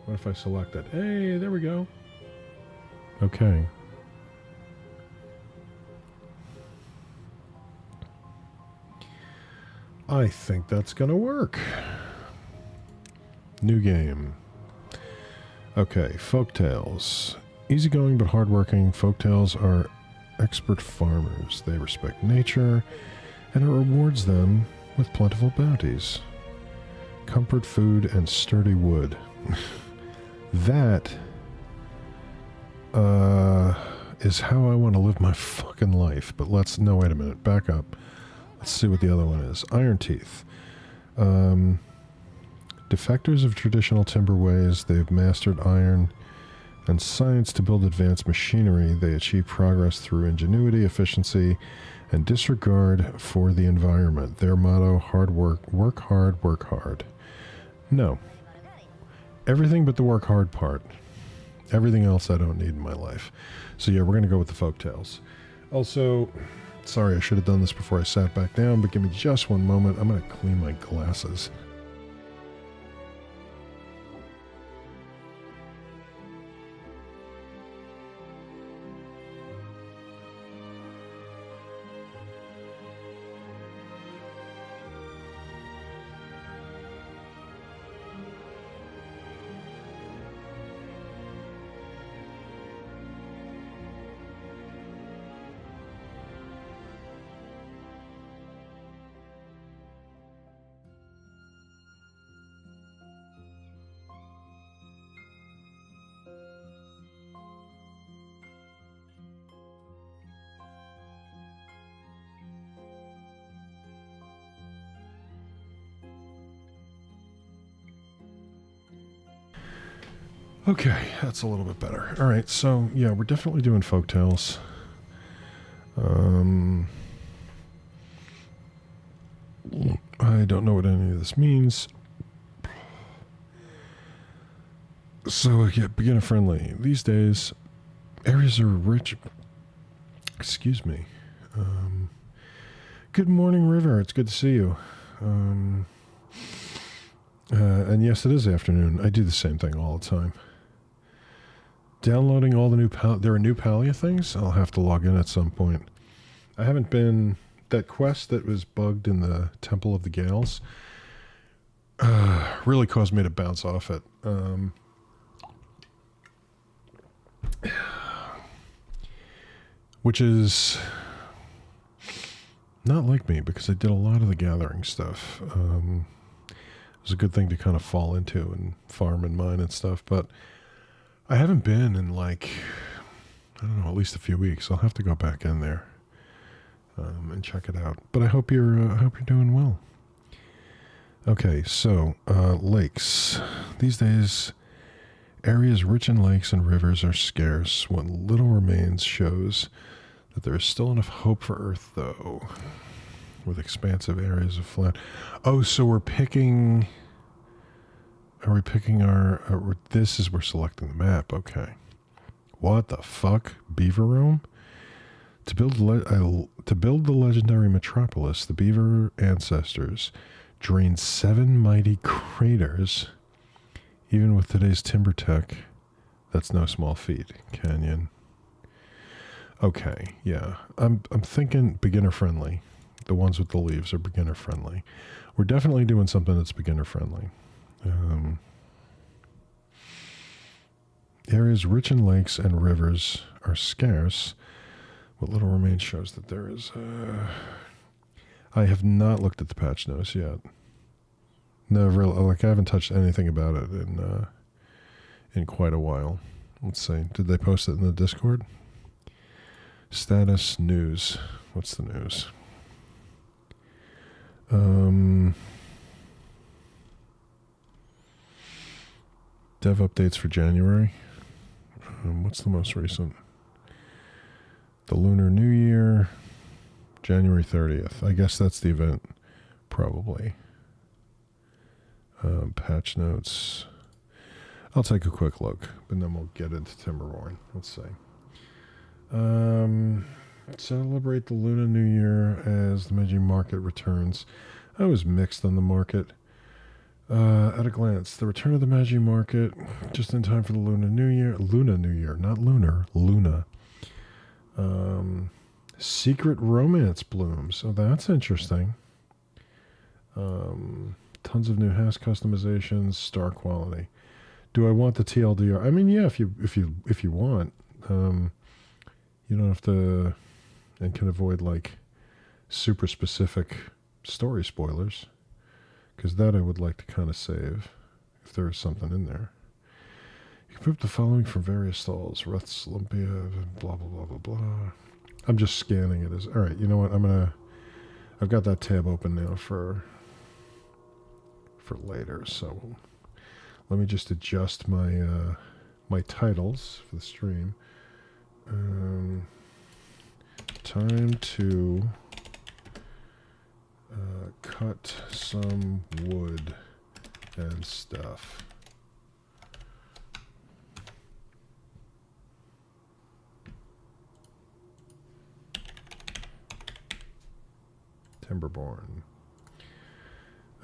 What if I select it? Hey, there we go. Okay. I think that's gonna work. New game. Okay, folktales. Easygoing but hardworking, folktales are expert farmers. They respect nature, and it rewards them with plentiful bounties. Comfort food and sturdy wood. That is how I want to live my fucking life. But let's... No, wait a minute. Back up. Let's see what the other one is. Iron Teeth. Defectors of traditional timber ways, they've mastered iron and science to build advanced machinery. They achieve progress through ingenuity, efficiency, and disregard for the environment. Their motto, hard work, work hard, work hard. No. Everything but the work hard part. Everything else I don't need in my life. So yeah, we're going to go with the folktales. Also, sorry I should have done this before I sat back down, but give me just one moment. I'm going to clean my glasses. Okay, that's a little bit better. All right, so yeah, we're definitely doing folktales. I don't know what any of this means. So yeah, beginner friendly. These days, areas are rich. Excuse me. Good morning, River. It's good to see you. And yes, it is afternoon. I do the same thing all the time. Downloading all the new... there are new Palia things? I'll have to log in at some point. I haven't been... That quest that was bugged in the Temple of the Gales really caused me to bounce off it. Which is not like me, because I did a lot of the gathering stuff. It was a good thing to kind of fall into and farm and mine and stuff, but I haven't been in like, I don't know, at least a few weeks. I'll have to go back in there and check it out. But I hope you're doing well. Okay, so lakes. These days, areas rich in lakes and rivers are scarce. What little remains shows that there is still enough hope for Earth, though. with expansive areas of flat. Oh, so we're picking. Are we picking our? This is we're selecting the map. Okay. What the fuck, Beaver Room? To build the legendary metropolis, the Beaver ancestors drained 7 mighty craters. Even with today's timber tech, that's no small feat. Canyon. Okay, yeah. I'm thinking beginner friendly. The ones with the leaves are beginner friendly. We're definitely doing something that's beginner friendly. Areas rich in lakes and rivers are scarce. What little remains shows that there is. I have not looked at the patch notes yet. No, really. Like I haven't touched anything about it in quite a while. Let's see. Did they post it in the Discord? Status news. What's the news? Dev updates for January. What's the most recent? The Lunar New Year, January 30th. I guess that's the event, probably. Patch notes. I'll take a quick look, but then we'll get into Timberborn. Let's see. Celebrate the Lunar New Year as the Meiji market returns. I was mixed on the market. At a glance, the return of the Meiji market just in time for the Lunar New Year. Luna New Year, not lunar. Luna. Secret romance blooms. Oh, that's interesting. Tons of new house customizations, star quality. Do I want the TLDR? I mean, yeah, if you want. You don't have to, and can avoid like super specific story spoilers, because that I would like to kind of save if there is something in there. You can put the following from various stalls: Ruth's Olympia, blah blah blah blah blah. I'm just scanning it as all right. You know what? I've got that tab open now for later. So let me just adjust my my titles for the stream. Time to cut some wood and stuff. Timberborn.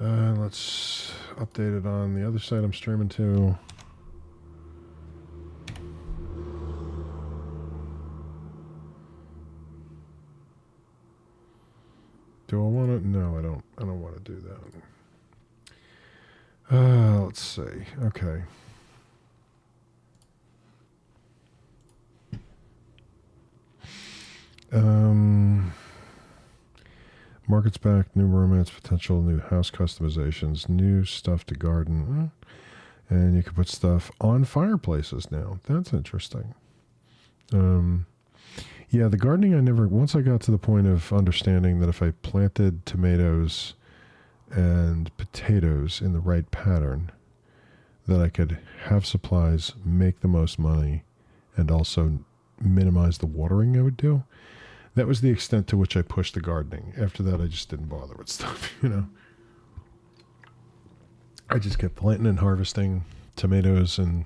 Let's update it on the other site I'm streaming to. Do I want to? No, I don't. I don't want to do that. Let's see. Okay. Markets back, new romance potential, new house customizations, new stuff to garden. And you can put stuff on fireplaces now. That's interesting. Yeah, the gardening once I got to the point of understanding that if I planted tomatoes and potatoes in the right pattern, that I could have supplies, make the most money, and also minimize the watering I would do. That was the extent to which I pushed the gardening. After that, I just didn't bother with stuff, you know. I just kept planting and harvesting tomatoes and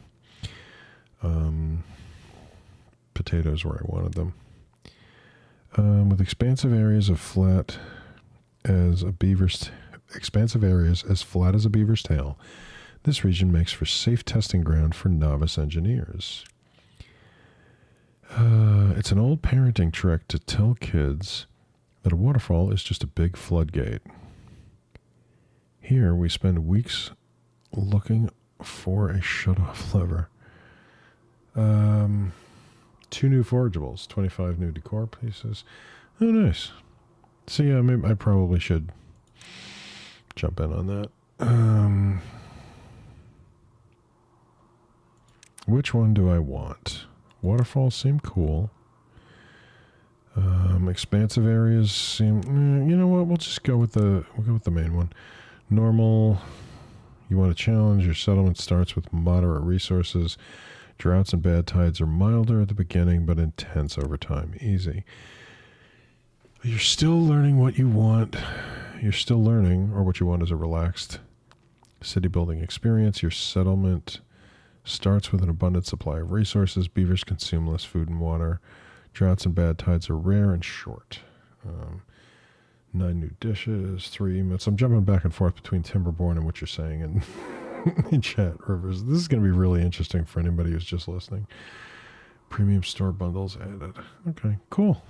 potatoes where I wanted them. With expansive areas as flat as a beaver's tail, this region makes for safe testing ground for novice engineers. It's an old parenting trick to tell kids that a waterfall is just a big floodgate. Here we spend weeks looking for a shut-off lever. 2 new forageables, 25 new decor pieces. Oh, nice. So yeah, maybe I probably should jump in on that. Which one do I want? Waterfalls seem cool. Expansive areas seem. You know what? We'll just go with the main one. Normal. You want to challenge. Your settlement starts with moderate resources. Droughts and bad tides are milder at the beginning, but intense over time. Easy. You're still learning what you want. You're still learning, or what you want is a relaxed city building experience. Your settlement starts with an abundant supply of resources. Beavers consume less food and water. Droughts and bad tides are rare and short. 9 new dishes, 3 emotes. I'm jumping back and forth between Timberborn and what you're saying in chat, Rivers. This is going to be really interesting for anybody who's just listening. Premium store bundles added. Okay, cool.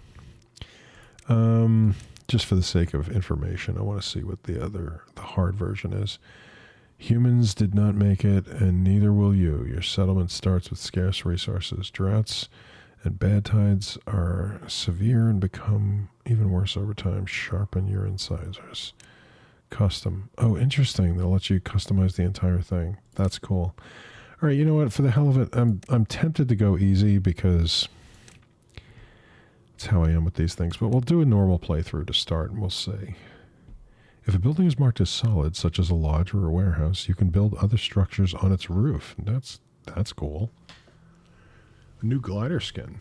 Just for the sake of information, I want to see what the hard version is. Humans did not make it, and neither will you. Your settlement starts with scarce resources. Droughts and bad tides are severe and become even worse over time. Sharpen your incisors. Custom. Oh, interesting. They'll let you customize the entire thing. That's cool. All right, you know what? For the hell of it, I'm tempted to go easy because it's how I am with these things. But we'll do a normal playthrough to start, and we'll see. If a building is marked as solid, such as a lodge or a warehouse, you can build other structures on its roof. That's cool. A new glider skin.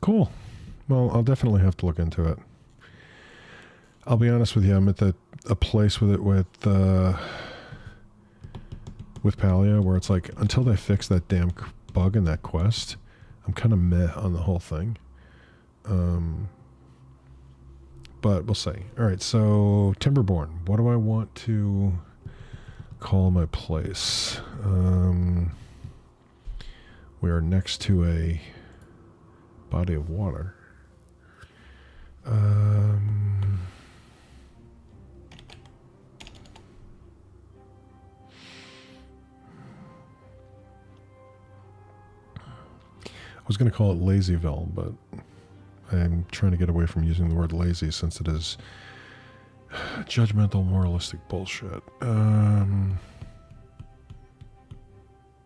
Cool. Well, I'll definitely have to look into it. I'll be honest with you, I'm at a place with Palia where it's like, until they fix that damn bug in that quest, I'm kind of meh on the whole thing. But we'll see. All right, so Timberborn. What do I want to call my place? We are next to a body of water. I was going to call it Lazyville, but I'm trying to get away from using the word lazy since it is judgmental, moralistic bullshit.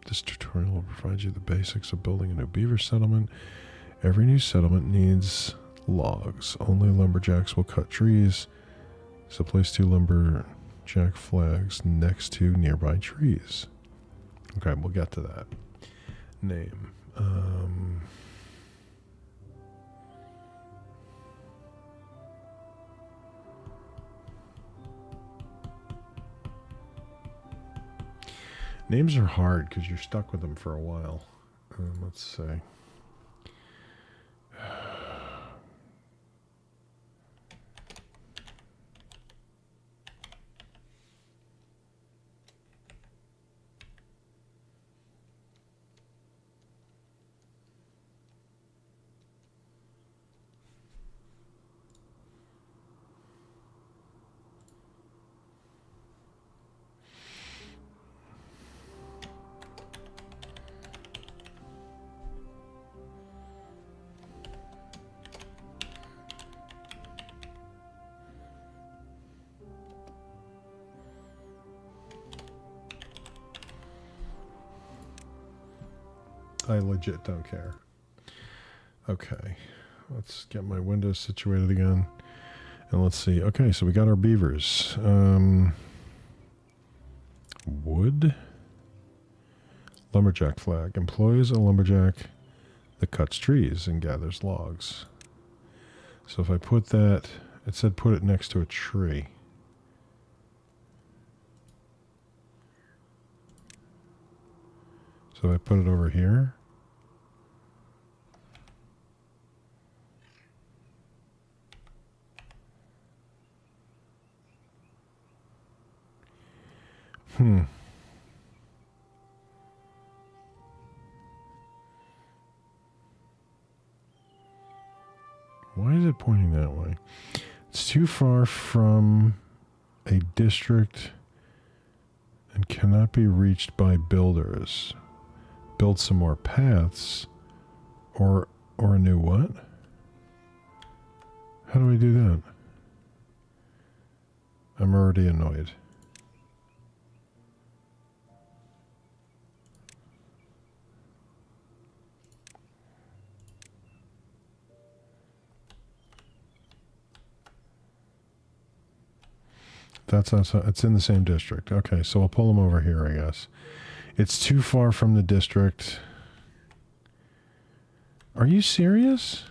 This tutorial will provide you the basics of building a new beaver settlement. Every new settlement needs logs. Only lumberjacks will cut trees, so place 2 lumberjack flags next to nearby trees. Okay, we'll get to that. Name. Names are hard because you're stuck with them for a while. Let's see. I legit don't care. Okay, let's get my windows situated again. And let's see. Okay, so we got our beavers. Wood. Lumberjack flag. Employs a lumberjack that cuts trees and gathers logs. So if I put that, it said put it next to a tree. So I put it over here. Why is it pointing that way? It's too far from a district and cannot be reached by builders. Build some more paths, or a new what? How do I do that? I'm already annoyed. That's outside. It's in the same district. Okay, so I'll pull them over here, I guess. It's too far from the district. Are you serious?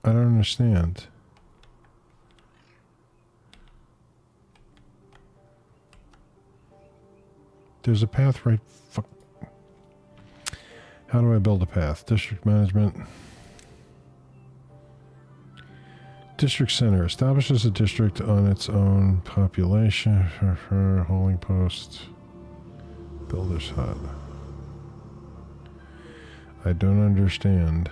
I don't understand. There's a path right... Fuck. How do I build a path? District management. District center. Establishes a district on its own population. Hauling post. Builder's hut. I don't understand.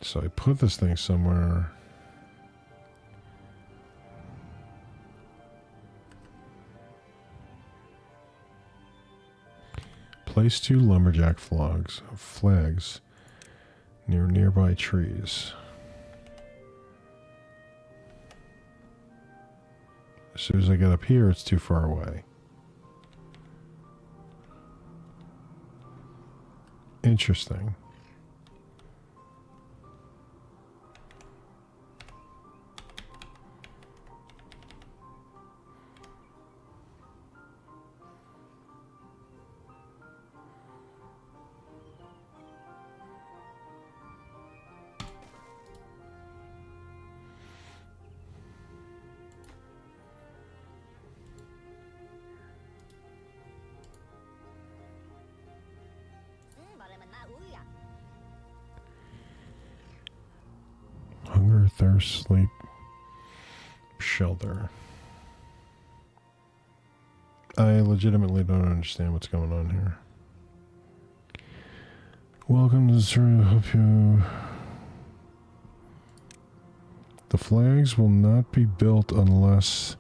So I put this thing somewhere. Place 2 lumberjack flags near nearby trees. As soon as I get up here, it's too far away. Interesting. Hunger, thirst, sleep, shelter. I legitimately don't understand what's going on here. Welcome to the server to help you. The flags will not be built unless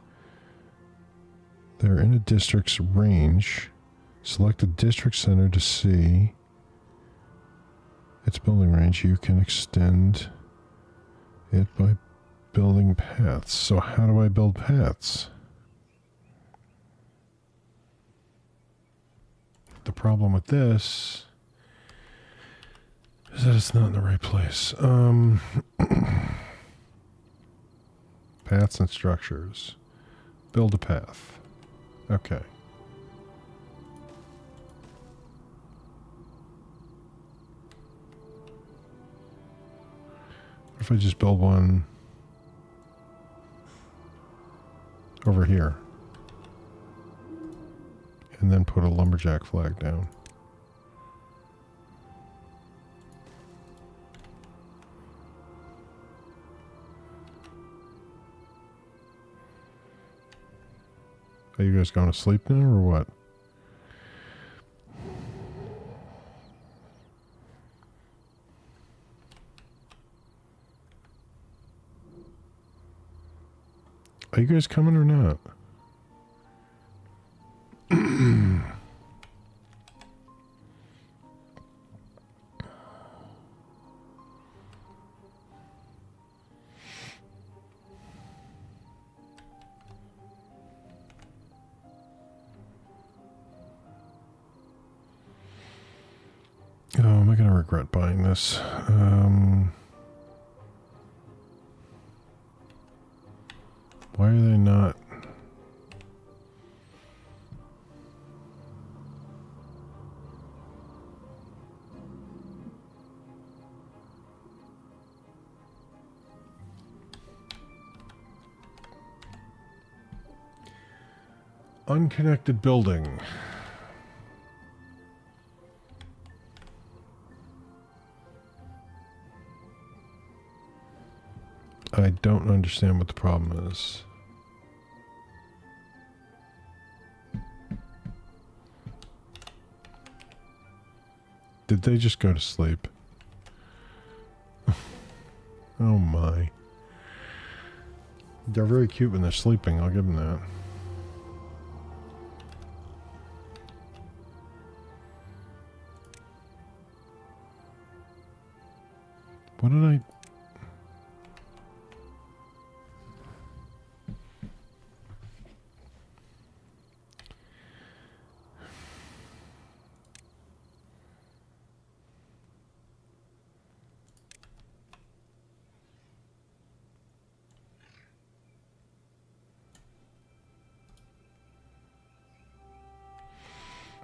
they're in a district's range. Select a district center to see its building range. You can extend it by building paths. So how do I build paths? The problem with this is that it's not in the right place. Paths and structures. Build a path. Okay. What if I just build one over here and then put a lumberjack flag down? Are you guys going to sleep now or what? Are you guys coming or not? Oh, am I going to regret buying this? Why are they not? Unconnected building. I don't understand what the problem is. Did they just go to sleep? Oh my. They're very cute when they're sleeping, I'll give them that. What did I...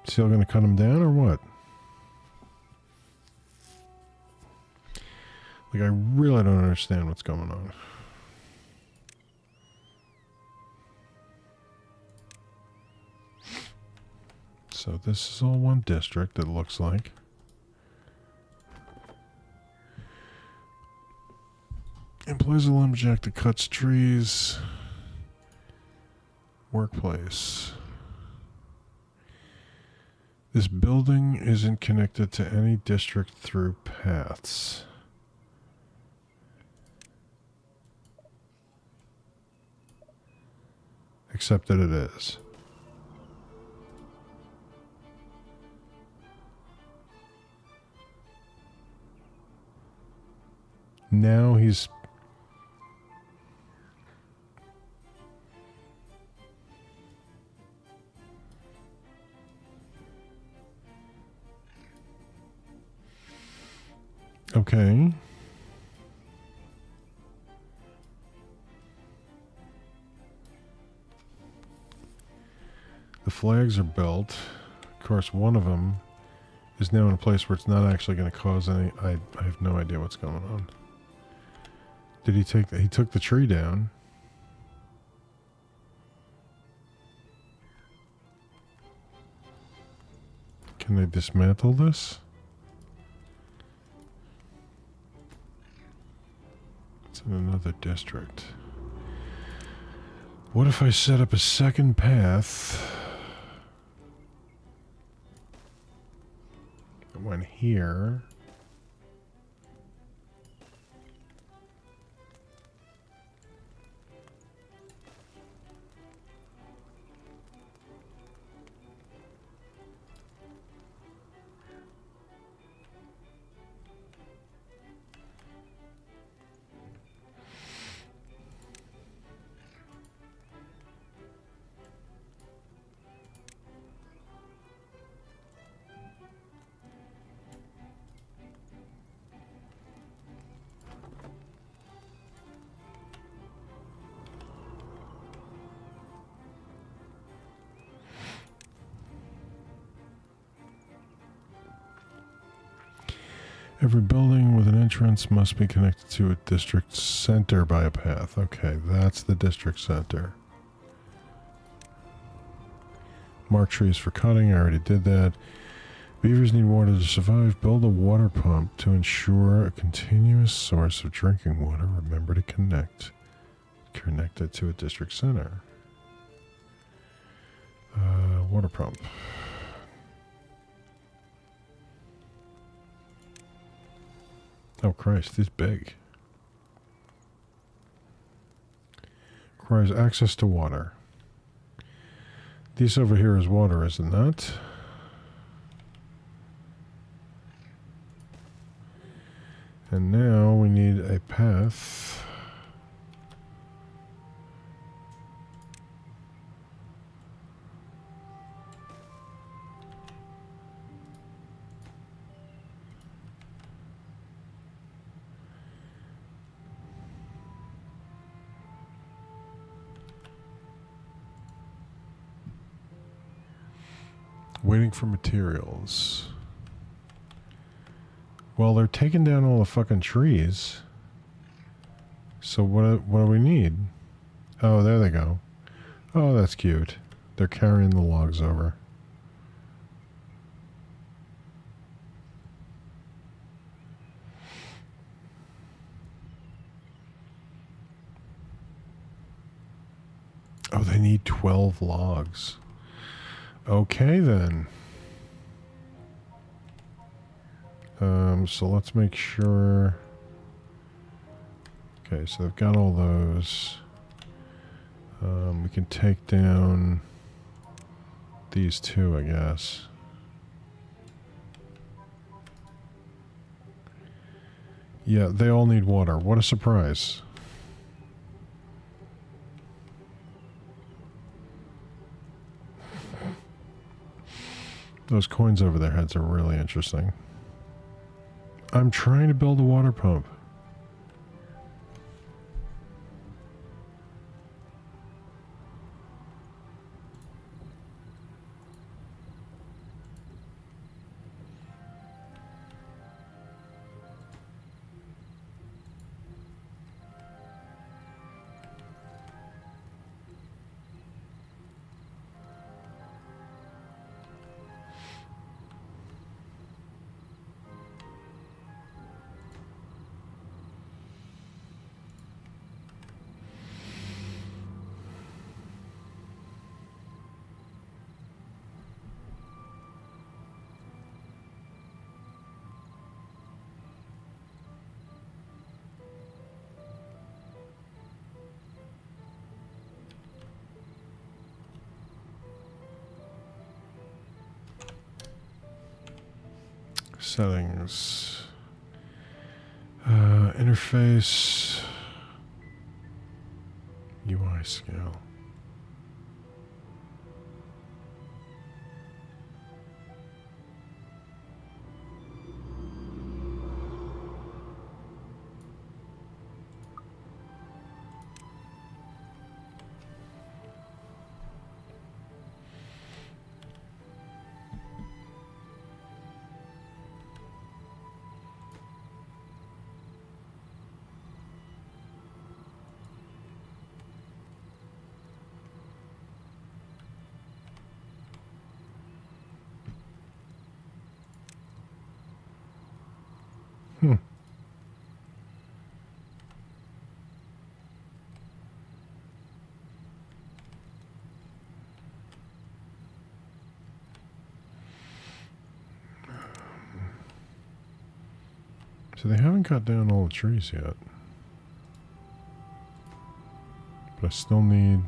Still gonna cut him down or what? Like, I really don't understand what's going on. So this is all one district, it looks like. Employs a lumberjack that cuts trees. Workplace. This building isn't connected to any district through paths. Except that it is. Now he's... Okay. The flags are built. Of course, one of them is now in a place where it's not actually going to cause any... I have no idea what's going on. Did he take... He took the tree down. Can they dismantle this? It's in another district. What if I set up a second path? That went here. Every building with an entrance must be connected to a district center by a path. Okay, that's the district center. Mark trees for cutting. I already did that. Beavers need water to survive. Build a water pump to ensure a continuous source of drinking water. Remember to connect it to a district center. Water pump. Oh Christ, this is big. Requires access to water. This over here is water, isn't that? And now we need a path. Waiting for materials. Well, they're taking down all the fucking trees. So what do we need? Oh, there they go. Oh, that's cute. They're carrying the logs over. Oh, they need 12 logs. Okay, then. So let's make sure... Okay, so they've got all those. We can take down these two, I guess. Yeah, they all need water. What a surprise. Those coins over their heads are really interesting. I'm trying to build a water pump. Settings. Interface. UI scale. So they haven't cut down all the trees yet. But I still need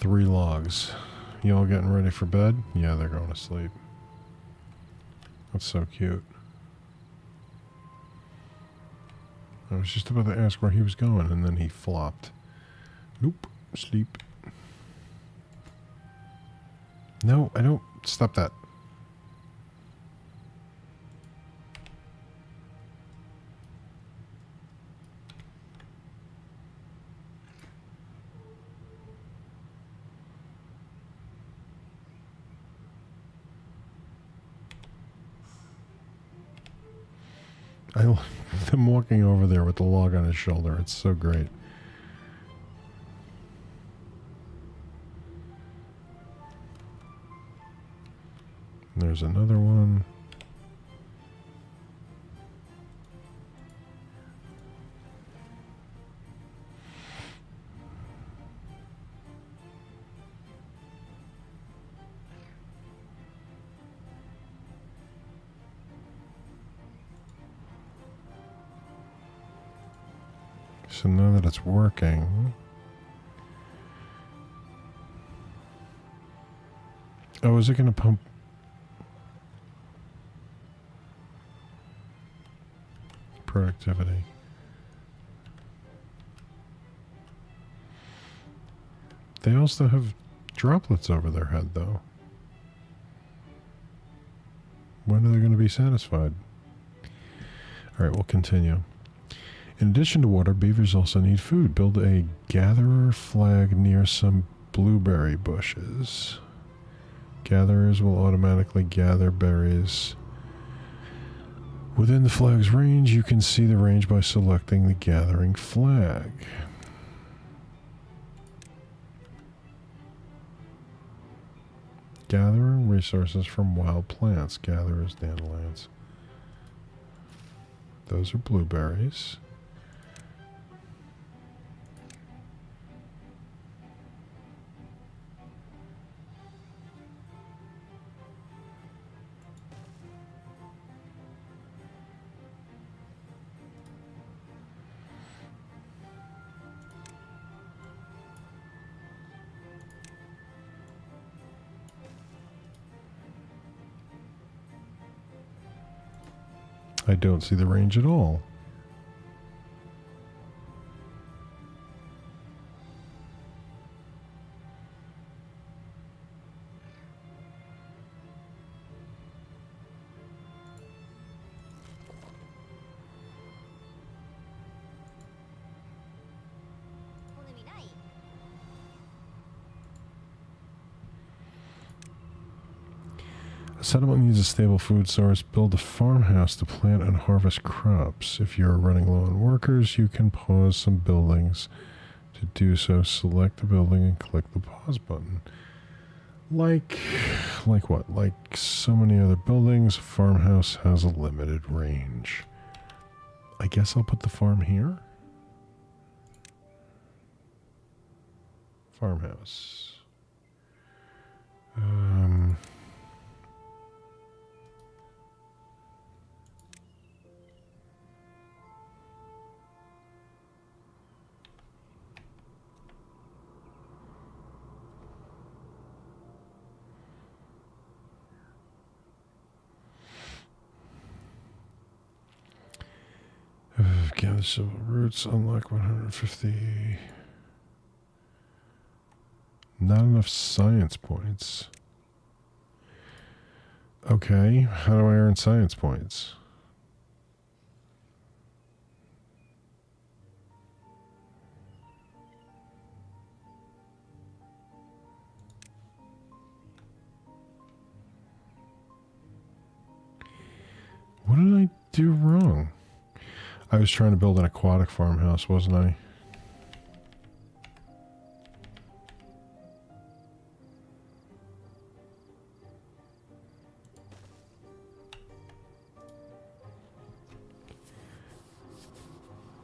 3 logs. Y'all getting ready for bed? Yeah, they're going to sleep. That's so cute. I was just about to ask where he was going, and then he flopped. Nope. Sleep. No, I don't. Stop that. I love him walking over there with the log on his shoulder. It's so great. There's another one. So now that it's working... Oh, is it going to pump... productivity? They also have droplets over their head, though. When are they going to be satisfied? Alright, we'll continue. In addition to water, beavers also need food. Build a gatherer flag near some blueberry bushes. Gatherers will automatically gather berries. Within the flag's range, you can see the range by selecting the gathering flag. Gathering resources from wild plants. Gatherers, dandelions. Those are blueberries. I don't see the range at all. A settlement needs a stable food source. Build a farmhouse to plant and harvest crops. If you're running low on workers, you can pause some buildings. To do so, select the building and click the pause button. Like what? Like so many other buildings, a farmhouse has a limited range. I guess I'll put the farm here. Farmhouse. Gather civil roots, unlock 150. Not enough science points. Okay, how do I earn science points? What did I do wrong? I was trying to build an aquatic farmhouse, wasn't I?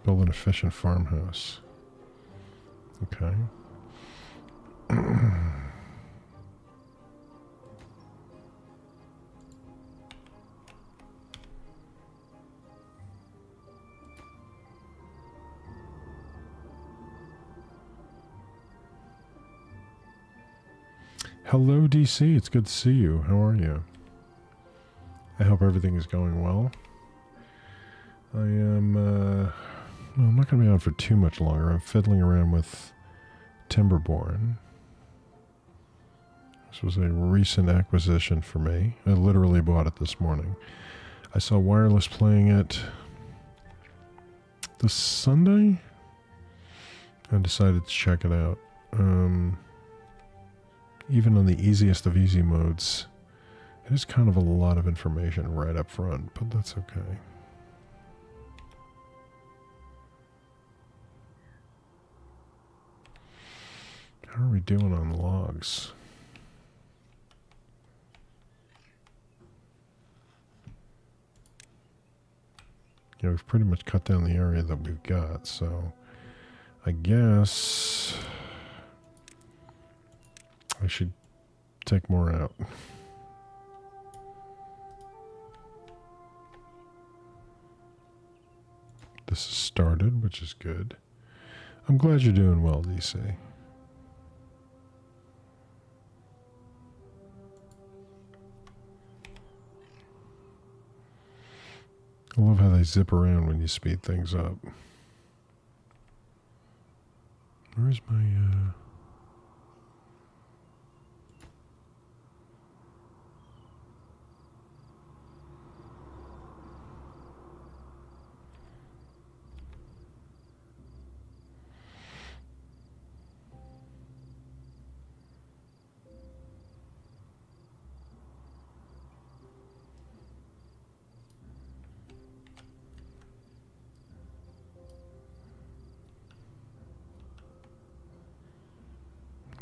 Build an efficient farmhouse. Okay. Hello, DC. It's good to see you. How are you? I hope everything is going well. I am, well, I'm not going to be on for too much longer. I'm fiddling around with Timberborn. This was a recent acquisition for me. I literally bought it this morning. I saw Wireless playing it this Sunday. I decided to check it out. Even on the easiest of easy modes, it is kind of a lot of information right up front, but that's okay. How are we doing on logs? Yeah, we've pretty much cut down the area that we've got, so I guess I should take more out. This has started, which is good. I'm glad you're doing well, DC. I love how they zip around when you speed things up. Where's my,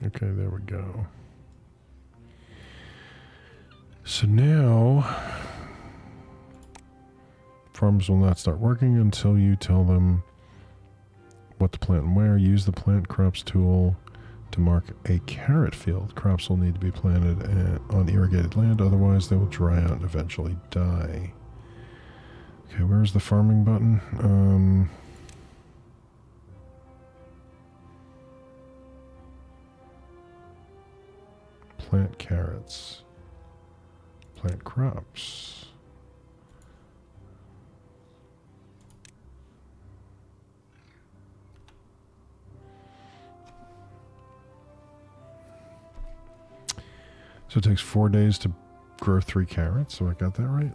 Okay, there we go. So now, farmers will not start working until you tell them what to plant and where. Use the plant crops tool to mark a carrot field. Crops will need to be planted on irrigated land, otherwise they will dry out and eventually die. Okay, where's the farming button? Plant carrots. Plant crops. So it takes 4 days to grow 3 carrots, so I got that right?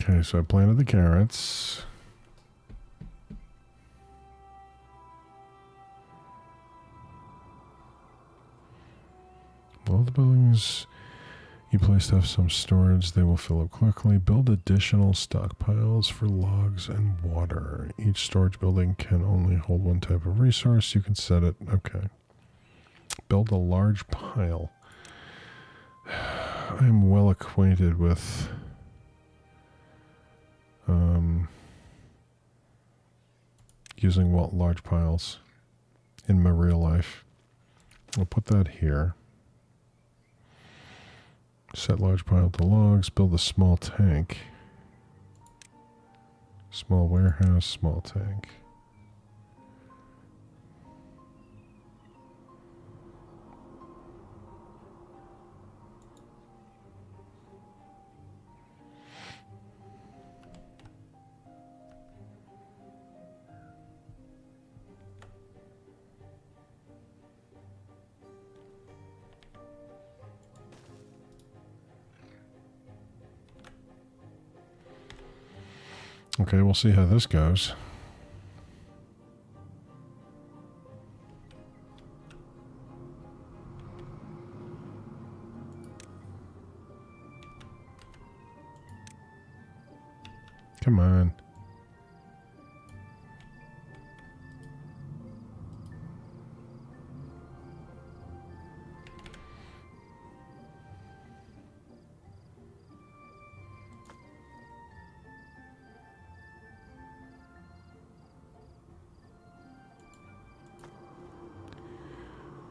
Okay, so I planted the carrots. All the buildings you place have some storage. They will fill up quickly. Build additional stockpiles for logs and water. Each storage building can only hold one type of resource. You can set it. Okay. Build a large pile. I am well acquainted with using large piles in my real life. I'll put that here. Set large pile to logs. Build a small tank. Small warehouse, small tank. Okay, we'll see how this goes. Come on.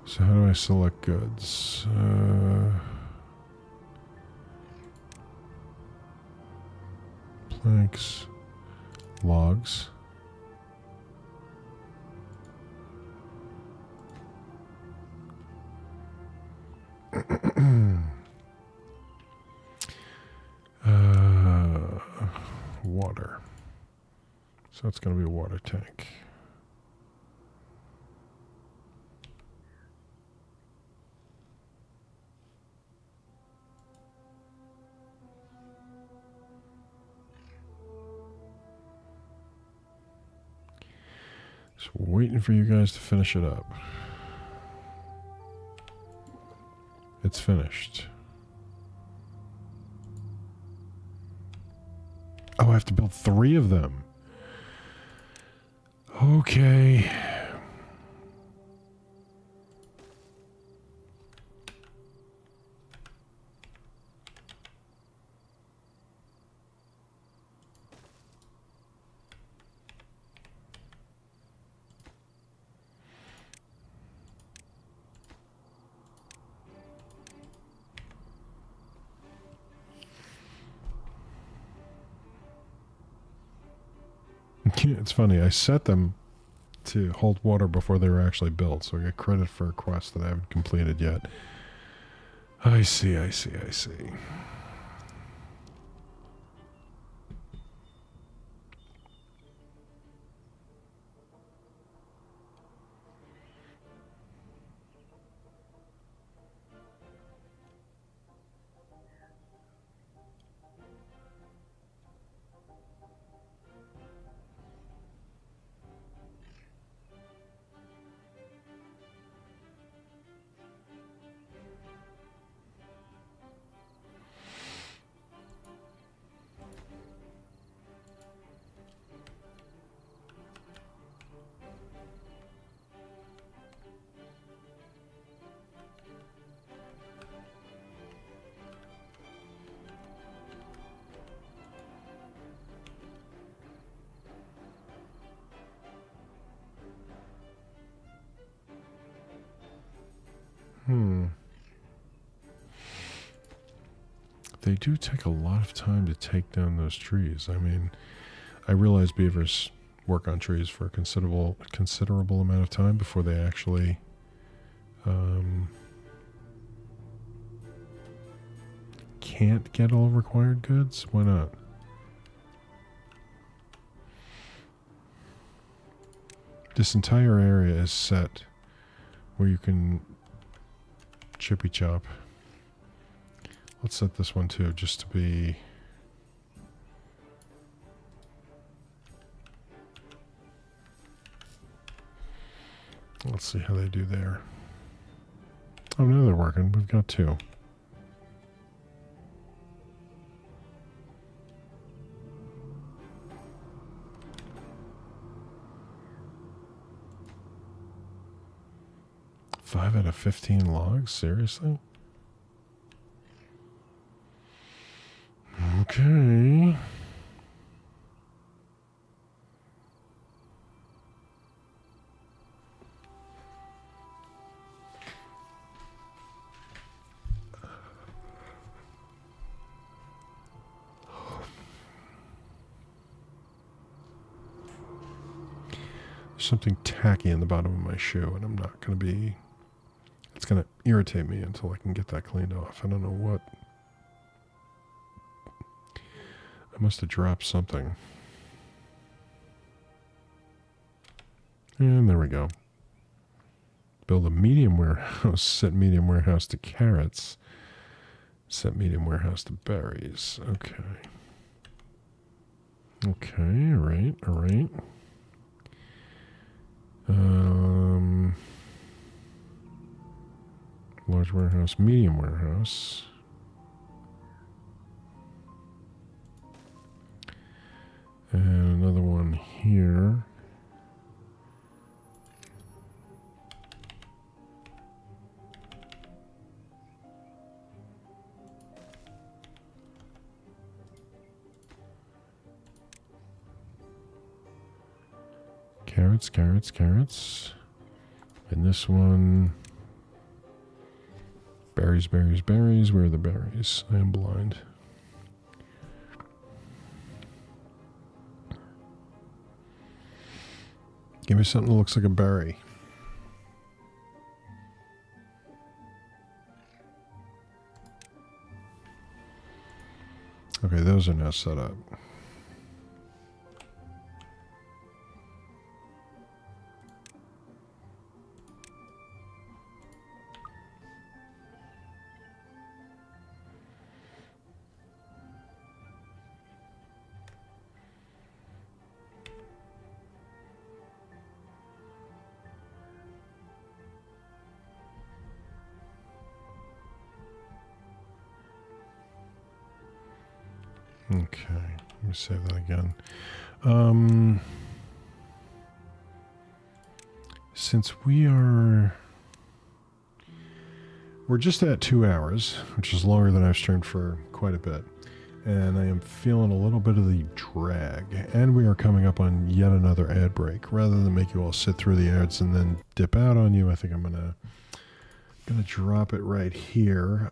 So how do I select goods? Planks, logs. Water. So it's going to be a water tank. Just waiting for you guys to finish it up. It's finished. Oh, I have to build 3 of them. Okay. It's funny, I set them to hold water before they were actually built, so I get credit for a quest that I haven't completed yet. I see. They do take a lot of time to take down those trees. I mean, I realize beavers work on trees for a considerable amount of time before they actually can't get all required goods. Why not? This entire area is set where you can chippy chop. Let's set this one too, just to be Let's see how they do there. Oh, no, they're working. We've got 2. Five out of 15 logs? Seriously? Okay. There's something tacky in the bottom of my shoe, and I'm not going to be... It's going to irritate me until I can get that cleaned off. I don't know what... I must have dropped something. And there we go. Build a medium warehouse. Set medium warehouse to carrots. Set medium warehouse to berries. Okay. Okay, alright, alright. Large warehouse, medium warehouse. And another one here. Carrots, carrots, carrots. And this one... Berries, berries, berries. Where are the berries? I am blind. Give me something that looks like a berry. Okay, those are now set up. Okay, let me say that again. Since we're just at 2 hours, which is longer than I've streamed for quite a bit, and I am feeling a little bit of the drag, and we are coming up on yet another ad break. Rather than make you all sit through the ads and then dip out on you, I think I'm gonna drop it right here.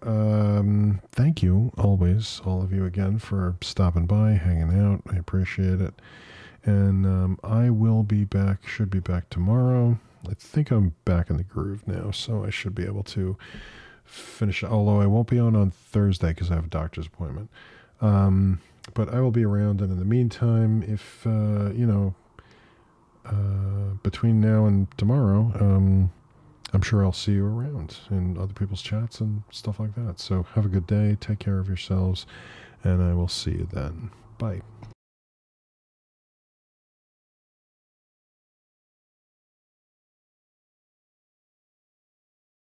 Thank you always, all of you again, for stopping by, hanging out. I appreciate it. And I will be back, should be back tomorrow. I think I'm back in the groove now, so I should be able to finish, although I won't be on Thursday because I have a doctor's appointment. But I will be around, and in the meantime, if, between now and tomorrow, I'm sure I'll see you around in other people's chats and stuff like that. So have a good day, take care of yourselves, and I will see you then. Bye.